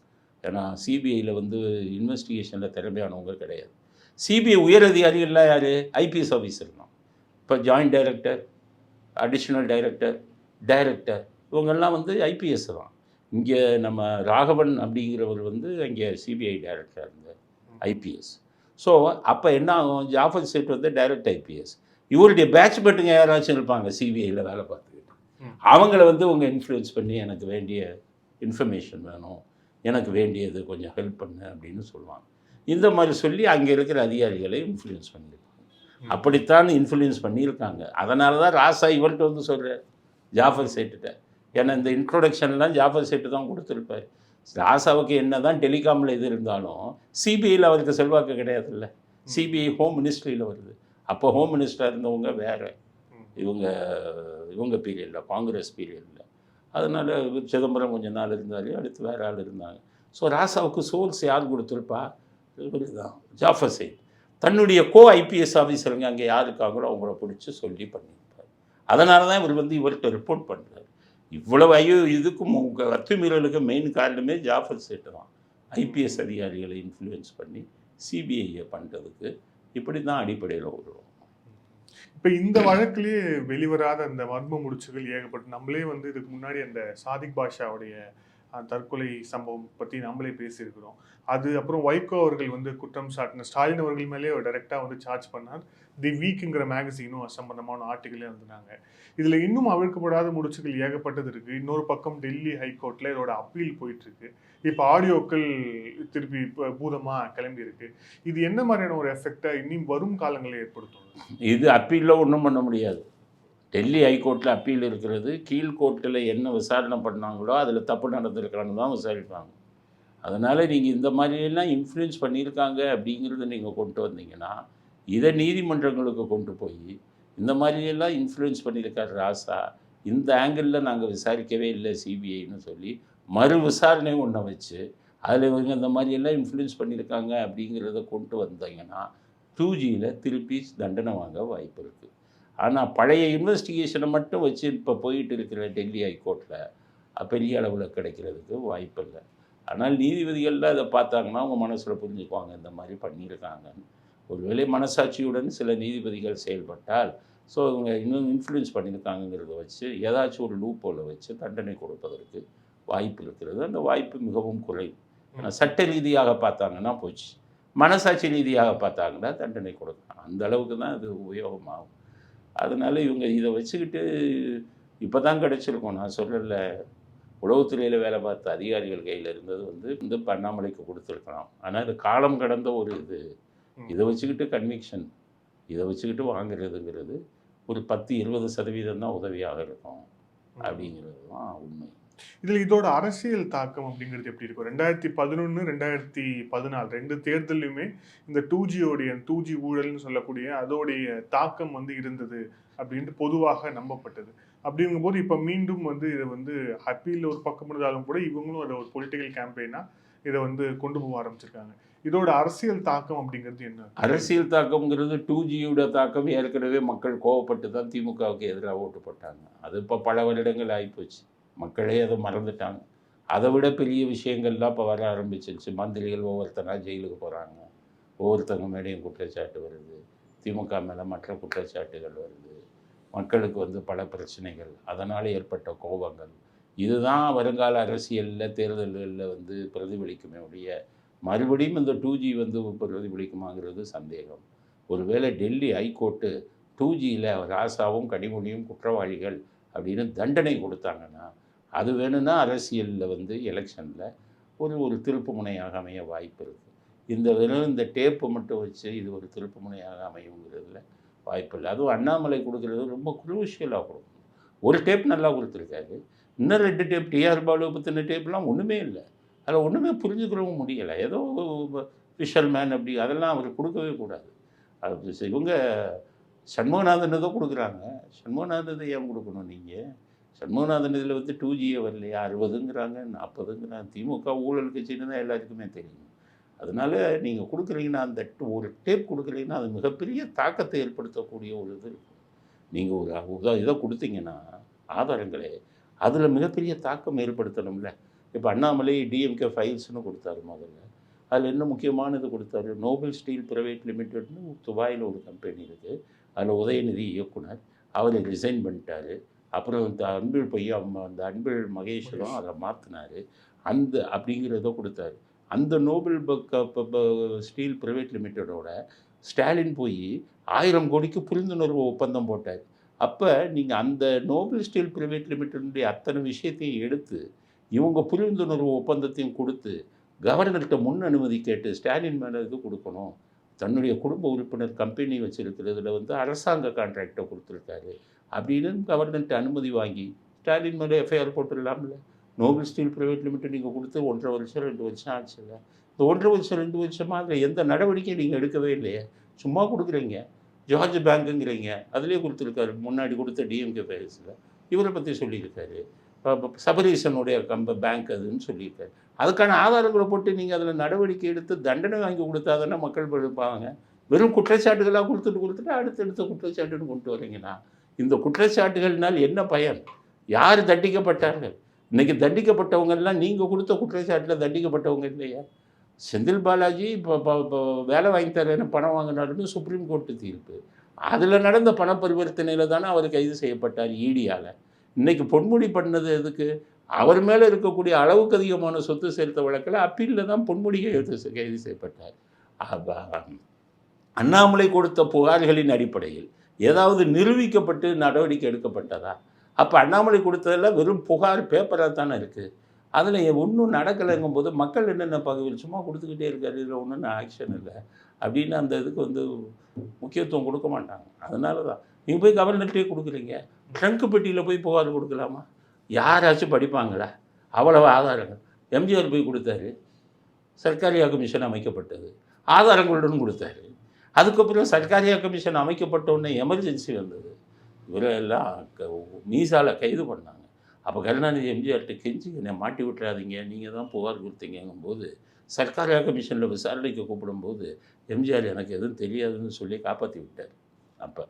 ஏன்னா சிபிஐயில் வந்து இன்வெஸ்டிகேஷனில் திறமையானவங்க கிடையாது. சிபிஐ உயர் அதிகாரிகள்லாம் யார்? ஐபிஎஸ் ஆஃபீஸர் தான். இப்போ joint director, additional director, director இவங்கெல்லாம் வந்து ஐபிஎஸ் தான். இங்கே நம்ம ராகவன் அப்படிங்கிறவர் வந்து அங்கே சிபிஐ டைரக்டர் இருந்தார், ஐபிஎஸ். ஸோ அப்போ என்ன ஆகும், ஜாஃபர் சேட் வந்து டைரக்ட் ஐபிஎஸ். இவருடைய பேட்ச்மெட்டுங்க யாராச்சும் இருப்பாங்க சிபிஐயில் வேலை பார்த்துக்கிட்டு, அவங்கள வந்து அவங்க இன்ஃப்ளூயன்ஸ் பண்ணி எனக்கு வேண்டிய இன்ஃபர்மேஷன் வேணும், எனக்கு வேண்டியது கொஞ்சம் ஹெல்ப் பண்ணு அப்படின்னு சொல்லுவாங்க. இந்த மாதிரி சொல்லி அங்கே இருக்கிற அதிகாரிகளை இன்ஃப்ளூயன்ஸ் பண்ணியிருக்காங்க. அப்படித்தான் இன்ஃப்ளூயன்ஸ் பண்ணியிருக்காங்க. அதனால தான் ராசா இவர்கிட்ட வந்து சொல்கிறார் ஜாஃபர் சேட்டுகிட்ட. ஏன்னா இந்த இன்ட்ரோடக்ஷன்லாம் ஜாஃபர் சேட்டு தான் கொடுத்துருப்பார். ராசாவுக்கு என்ன தான் டெலிகாமில் இது இருந்தாலும் சிபிஐயில் அவருக்கு செல்வாக்கு கிடையாதுல்ல. சிபிஐ ஹோம் மினிஸ்ட்ரியில் வருது. அப்போ ஹோம் மினிஸ்டராக இருந்தவங்க வேறு, இவங்க பீரியடில், காங்கிரஸ் பீரியடில். அதனால் சிதம்பரம் கொஞ்சம் நாள் இருந்தார், அடுத்து வேறு ஆள் இருந்தாங்க. ஸோ ராசாவுக்கு சோர்ஸ் யார் கொடுத்துருப்பா? இவர் தான், ஜாஃபர் சேட். தன்னுடைய ஐபிஎஸ் ஆஃபீஸருங்க அங்கே யார் இருக்காங்களோ அவங்கள பிடிச்சி சொல்லி பண்ணியிருப்பார். அதனால தான் இவர் வந்து இவர்கிட்ட ரிப்போர்ட் பண்ணுறார். இவ்வளவு இதுக்கும் அத்துமீறலுக்கு மெயின் காரணமே ஜாஃபர் சேட்டு தான். ஐபிஎஸ் அதிகாரிகளை இன்ஃப்ளூயன்ஸ் பண்ணி சிபிஐயை பண்ணுறதுக்கு இப்படி தான் அடிப்படையில் வருவோம். இப்போ இந்த வழக்கிலேயே வெளிவராத அந்த மர்ம முடிச்சுகள் ஏகப்பட்டு, நம்மளே வந்து இதுக்கு முன்னாடி அந்த சாதிக் பாஷாவுடைய தற்கொலை சம்பவம் பற்றி நம்மளே பேசியிருக்கிறோம். அது அப்புறம் வைகோ அவர்கள் வந்து குற்றம் சாட்டின ஸ்டாலின் அவர்கள் மேலே டைரெக்டாக வந்து சார்ஜ் பண்ணார். தி வீக்குங்கிற மேகசினும் சம்பந்தமான ஆர்டிகளே எழுதுனாங்க. இதில் இன்னும் அவிழ்க்கப்படாத முடிச்சுகள் ஏகப்பட்டது இருக்குது. இன்னொரு பக்கம் டெல்லி ஹைகோர்ட்டில் இதோட அப்பீல் போயிட்டுருக்கு. இப்போ ஆடியோக்கள் திருப்பி பூதமாக கிளம்பி இருக்கு. இது என்ன மாதிரியான ஒரு எஃபெக்டை இன்னும் வரும் காலங்களில் ஏற்படுத்தும்? இது அப்பீலில் ஒன்றும் பண்ண முடியாது. டெல்லி ஹைகோர்ட்டில் அப்பீல் இருக்கிறது, கீழ்கோர்ட்டில் என்ன விசாரணை பண்ணாங்களோ அதில் தப்பு நடந்திருக்கிறாங்க தான் விசாரிப்பாங்க. அதனால் நீங்கள் இந்த மாதிரியெல்லாம் இன்ஃப்ளூயன்ஸ் பண்ணியிருக்காங்க அப்படிங்கிறத நீங்கள் கொண்டு வந்தீங்கன்னா, இதை நீதிமன்றங்களுக்கு கொண்டு போய் இந்த மாதிரியெல்லாம் இன்ஃப்ளூயன்ஸ் பண்ணியிருக்கார் ராசா, இந்த ஆங்கிளில் நாங்கள் விசாரிக்கவே இல்லை சிபிஐன்னு சொல்லி மறு விசாரணை ஒன்றை வச்சு அதில் இவங்க இந்த மாதிரியெல்லாம் இன்ஃப்ளூயன்ஸ் பண்ணியிருக்காங்க அப்படிங்கிறத கொண்டு வந்தீங்கன்னா 2Gயில் திருப்பி தண்டனை வாங்க வாய்ப்பு இருக்குது. ஆனால் பழைய இன்வெஸ்டிகேஷனை மட்டும் வச்சு இப்போ போயிட்டு இருக்கிற டெல்லி ஹைகோர்ட்டில் பெரிய அளவில் கிடைக்கிறதுக்கு வாய்ப்பு இல்லை. ஆனால் நீதிபதிகளில் அதை பார்த்தாங்கன்னா அவங்க மனசில் புரிஞ்சுக்குவாங்க இந்த மாதிரி பண்ணியிருக்காங்கன்னு. ஒருவேளை மனசாட்சியுடன் சில நீதிபதிகள் செயல்பட்டால் ஸோ இவங்க இன்னும் இன்ஃப்ளூயன்ஸ் பண்ணியிருக்காங்கிறத வச்சு ஏதாச்சும் ஒரு லூப்போல வச்சு தண்டனை கொடுப்பதற்கு வாய்ப்பு இருக்கிறது. அந்த வாய்ப்பு மிகவும் குறைவு. ஆனால் சட்ட ரீதியாக பார்த்தாங்கன்னா போச்சு, மனசாட்சி ரீதியாக பார்த்தாங்கன்னா தண்டனை கொடுக்கலாம். அந்த அளவுக்கு தான் அது உபயோகமாகும். அதனால் இவங்க இதை வச்சுக்கிட்டு இப்போ தான் கிடச்சிருக்கோம். நான் சொல்லலை, உளவுத்துறையில் வேலை பார்த்த அதிகாரிகள் கையில் இருந்தது வந்து அண்ணாமலைக்கு கொடுத்துருக்கலாம். ஆனால் இது காலம் கடந்த ஒரு இது. இதை வச்சுக்கிட்டு கன்விக்ஷன், இதை வச்சுக்கிட்டு வாங்குறதுங்கிறது ஒரு 10-20% தான் உதவியாக இருக்கும் அப்படிங்கிறது தான் உண்மை. இதில் இதோட அரசியல் தாக்கம் அப்படிங்கிறது எப்படி இருக்கும்? 2011, 2014 2 தேர்தலையுமே இந்த 2G ஊழல்னு சொல்லக்கூடிய அதோடைய தாக்கம் வந்து இருந்தது அப்படின்ட்டு பொதுவாக நம்பப்பட்டது. அப்படிங்கும்போது இப்போ மீண்டும் வந்து இதை வந்து அப்பீல் ஒரு பக்கம் இருந்தாலும் கூட இவங்களும் அதை ஒரு பொலிட்டிக்கல் கேம்பெயினாக இதை வந்து கொண்டு போக ஆரம்பிச்சிருக்காங்க. இதோட அரசியல் தாக்கம் அப்படிங்கிறது என்ன? அரசியல் தாக்கம்ங்கிறது 2Gயோட தாக்கம் ஏற்கனவே மக்கள் கோவப்பட்டு தான் திமுகவுக்கு எதிராக ஓட்டு போட்டாங்க. அது இப்போ பல வருடங்கள் ஆகிப்போச்சு, மக்களே அதை மறந்துட்டாங்க. அதை விட பெரிய விஷயங்கள்லாம் இப்போ வர ஆரம்பிச்சிருச்சு. மந்திரிகள் ஒவ்வொருத்தராக ஜெயிலுக்கு போகிறாங்க, ஒவ்வொருத்தவங்க மேலேயும் குற்றச்சாட்டு வருது, திமுக மேலே மற்ற குற்றச்சாட்டுகள் வருது, மக்களுக்கு வந்து பல பிரச்சனைகள், அதனால் ஏற்பட்ட கோபங்கள். இதுதான் வருங்கால அரசியலில் தேர்தல்களில் வந்து பிரதிபலிக்குமே ஒழிய மறுபடியும் இந்த 2G வந்து பிரதிபலிக்குமாங்கிறது சந்தேகம். ஒருவேளை டெல்லி ஹைகோர்ட்டு 2Gயில் ராசாவும் கனிமொழியும் குற்றவாளிகள் அப்படின்னு தண்டனை கொடுத்தாங்கன்னா அது வேணும்னா அரசியலில் வந்து எலெக்ஷனில் ஒரு திருப்பு முனையாக அமைய வாய்ப்பு இருக்குது. இந்த டேப்பை மட்டும் வச்சு இது ஒரு திருப்பு முனையாக அமையுங்கிறதுல வாய்ப்பு இல்லை. அதுவும் அண்ணாமலை கொடுக்குறது ரொம்ப குரூஷியலாக கொடுக்கணும். ஒரு டேப் நல்லா கொடுத்துருக்காரு, இன்னும் 2 டேப் டிஆர் பாலு பற்றின டேப்லாம் ஒன்றுமே இல்லை. அதில் ஒன்றுமே புரிஞ்சுக்கிறவும் முடியலை. ஏதோ ஃபிஷர்மேன் அப்படி அதெல்லாம் அவர் கொடுக்கவே கூடாது. அது இவங்க சண்முகநாதன் தான் கொடுக்குறாங்க. சண்முகநாதன் ஏன் கொடுக்கணும் நீங்கள்? சண்முகநாதன் இதில் வந்து 2Gயே வரலையா? 60ங்கிறாங்க, 40ங்கிறாங்க. திமுக ஊழல் கட்சின்னு தான் எல்லாருக்குமே தெரியும். அதனால் நீங்கள் கொடுக்குறீங்கன்னா அந்த ஒரு டேப் கொடுக்குறீங்கன்னா அது மிகப்பெரிய தாக்கத்தை ஏற்படுத்தக்கூடிய ஒரு இது இருக்கும். நீங்கள் ஒரு இதை கொடுத்தீங்கன்னா ஆதாரங்களே அதில் மிகப்பெரிய தாக்கம் ஏற்படுத்தணும்ல. இப்போ அண்ணாமலை டிஎம்கே ஃபைல்ஸ்னு கொடுத்தாரு முதல்ல. அதில் என்ன முக்கியமானது கொடுத்தாரு? நோபல் ஸ்டீல் ப்ரைவேட் லிமிடெட்னு துபாயில் ஒரு கம்பெனி இருக்குது, அதில் உதயநிதி இயக்குனர், அவர் ரிசைன் பண்ணிட்டார். அப்புறம் இந்த அன்பில் பையன் அந்த அன்பில் மகேஷரும் அதை மாற்றினார். அந்த அப்படிங்கிறத கொடுத்தாரு. அந்த நோபல் ஸ்டீல் ப்ரைவேட் லிமிட்டடோட ஸ்டாலின் போய் 1000 கோடிக்கு புரிந்துணர்வு ஒப்பந்தம் போட்டார். அப்போ நீங்கள் அந்த நோபல் ஸ்டீல் ப்ரைவேட் லிமிட்டடுடைய அத்தனை விஷயத்தையும் எடுத்து இவங்க புரிந்துணர்வு ஒப்பந்தத்தையும் கொடுத்து கவர்னர்கிட்ட முன் அனுமதி கேட்டு ஸ்டாலின் மேலே இது கொடுக்கணும். தன்னுடைய குடும்ப உறுப்பினர் கம்பெனி வச்சுருக்கிறதுல வந்து அரசாங்க கான்ட்ராக்டை கொடுத்துருக்காரு அப்படின்னு கவர்னர்கிட்ட அனுமதி வாங்கி ஸ்டாலின் மேலே எஃப்ஐஆர் போட்டுடலாம்ல. நோபல் ஸ்டீல் ப்ரைவேட் லிமிடெட் நீங்கள் கொடுத்து 1.5 வருஷம் 2 வருஷம் ஆச்சுல்ல. இந்த 1.5 வருஷம் 2 வருஷமாக அதில் எந்த நடவடிக்கையும் நீங்கள் எடுக்கவே இல்லையே, சும்மா கொடுக்குறீங்க. ஜார்ஜ் பேங்குங்கிறீங்க, அதிலே கொடுத்துருக்காரு. முன்னாடி கொடுத்த டிஎம்கே ஃபைல்ஸில் இவரை பற்றி சொல்லியிருக்காரு. சபரீசனுடைய பேங்க் அதுன்னு சொல்லியிருக்காரு. அதுக்கான ஆதாரங்களை போட்டு நீங்கள் அதில் நடவடிக்கை எடுத்து தண்டனை வாங்கி கொடுத்தா தானே மக்கள் படிப்பாங்க. வெறும் குற்றச்சாட்டுகளாக கொடுத்துட்டு அடுத்தடுத்த குற்றச்சாட்டுன்னு கொண்டு வரீங்கன்னா இந்த குற்றச்சாட்டுகள்னால் என்ன பயன்? யார் தண்டிக்கப்பட்டார்கள்? இன்றைக்கி தண்டிக்கப்பட்டவங்கெல்லாம் நீங்கள் கொடுத்த குற்றச்சாட்டில் தண்டிக்கப்பட்டவங்க இல்லையா? செந்தில் பாலாஜி இப்போ வேலை வாங்கி தரேன்னு பணம் வாங்கினாருன்னு சுப்ரீம் கோர்ட்டு தீர்ப்பு. அதில் நடந்த பண பரிவர்த்தனையில் தானே அவர் கைது செய்யப்பட்டார் ஈடியால். இன்றைக்கி பொன்முடி பண்ணது எதுக்கு? அவர் மேலே இருக்கக்கூடிய அளவுக்கு அதிகமான சொத்து சேர்த்த வழக்கில் அப்பீலில் தான் பொன்முடி கைது செய்யப்பட்டார். அண்ணாமலை கொடுத்த புகார்களின் அடிப்படையில் ஏதாவது நிரூபிக்கப்பட்டு நடவடிக்கை எடுக்கப்பட்டதா? அப்போ அண்ணாமலை கொடுத்ததெல்லாம் வெறும் புகார் பேப்பராக தானே இருக்குது. அதில் ஒன்றும் நடக்கலைங்கும் போது மக்கள் என்னென்ன பகுதியில் சும்மா கொடுத்துக்கிட்டே இருக்காரு, இதில் ஒன்றும் ஆக்ஷன் இல்லை அப்படின்னு அந்த இதுக்கு வந்து முக்கியத்துவம் கொடுக்க மாட்டாங்க. அதனால தான் நீங்கள் போய் கவர்னர்கிட்டே கொடுக்குறீங்க, ட்ரங்க் பெட்டியில் போய் புகார் கொடுக்கலாமா? யாராச்சும் படிப்பாங்களா? அவ்வளவு ஆதாரங்கள். எம்ஜிஆர் போய் கொடுத்தாரு, சர்க்காரியா கமிஷன் அமைக்கப்பட்டது, ஆதாரங்களுடன் கொடுத்தாரு. அதுக்கப்புறம் சர்க்காரியா கமிஷன் அமைக்கப்பட்ட உடனே எமர்ஜென்சி வந்தது, இவரெல்லாம் மீசால கைது பண்ணாங்க. அப்போ கருணாநிதி எம்ஜிஆர்கிட்ட கெஞ்சி என்னை மாட்டி விட்டுறாதீங்க, நீங்கள் தான் புகார் கொடுத்தீங்கும்போது சர்க்காரியா கமிஷனில் விசாரணைக்கு கூப்பிடும்போது எம்ஜிஆர் எனக்கு எதுவும் தெரியாதுன்னு சொல்லி காப்பாற்றி விட்டார். அப்போ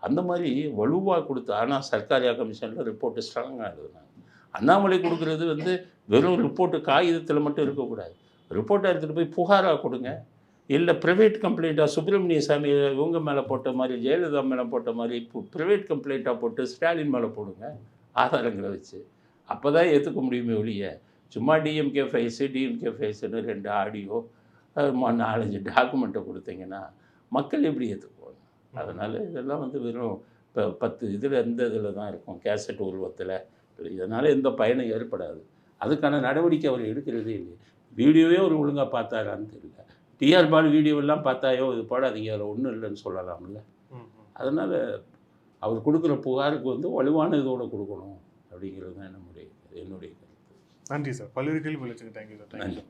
அந்த மாதிரி வலுவாக கொடுத்து, ஆனால் சர்க்காரியா கமிஷனில் ரிப்போர்ட்டு ஸ்ட்ராங்காக எழுதுனாங்க. அண்ணாமலை கொடுக்குறது வந்து வெறும் ரிப்போர்ட்டு காகிதத்தில் மட்டும் இருக்கக்கூடாது, ரிப்போர்ட்டை எடுத்துகிட்டு போய் புகாராக கொடுங்க. இல்லை ப்ரைவேட் கம்ப்ளைண்ட்டாக சுப்பிரமணிய சாமி இவங்க மேலே போட்ட மாதிரி, ஜெயலலிதா மேலே போட்ட மாதிரி இப்போ ப்ரைவேட் கம்ப்ளைண்ட்டாக போட்டு ஸ்டாலின் மேலே போடுங்க ஆதாரங்களை வச்சு. அப்போ தான் ஏற்றுக்க முடியுமே ஒழிய சும்மா டிஎம்கே ஃபைல்ஸுன்னு 2 ஆடியோ 4-5 டாக்குமெண்ட்டை கொடுத்தீங்கன்னா மக்கள் எப்படி ஏற்றுக்குவாங்க? அதனால் இதெல்லாம் வந்து வெறும் இப்போ 10 இதில் எந்த இதில் தான் இருக்கும், கேசட் உருவத்தில். இதனால் எந்த பயனும் ஏற்படாது. அதுக்கான நடவடிக்கை அவர் எடுக்கிறதே இல்லை. வீடியோவே அவர் ஒழுங்காக பார்த்தாரான்னு தெரியல. டிஆர் பால் வீடியோவெல்லாம் பார்த்தாயோ இது போடாதீங்க, அதில் ஒன்றும் இல்லைன்னு சொல்லலாம்ல. அதனால் அவர் கொடுக்குற புகாருக்கு வந்து வலுவான இதோடு கொடுக்கணும் அப்படிங்கிறது தான் என்னுடைய கருத்து. நன்றி சார். பல்வேறு கேள்வி விளைச்சுங்க. Thank you sir. நன்றி.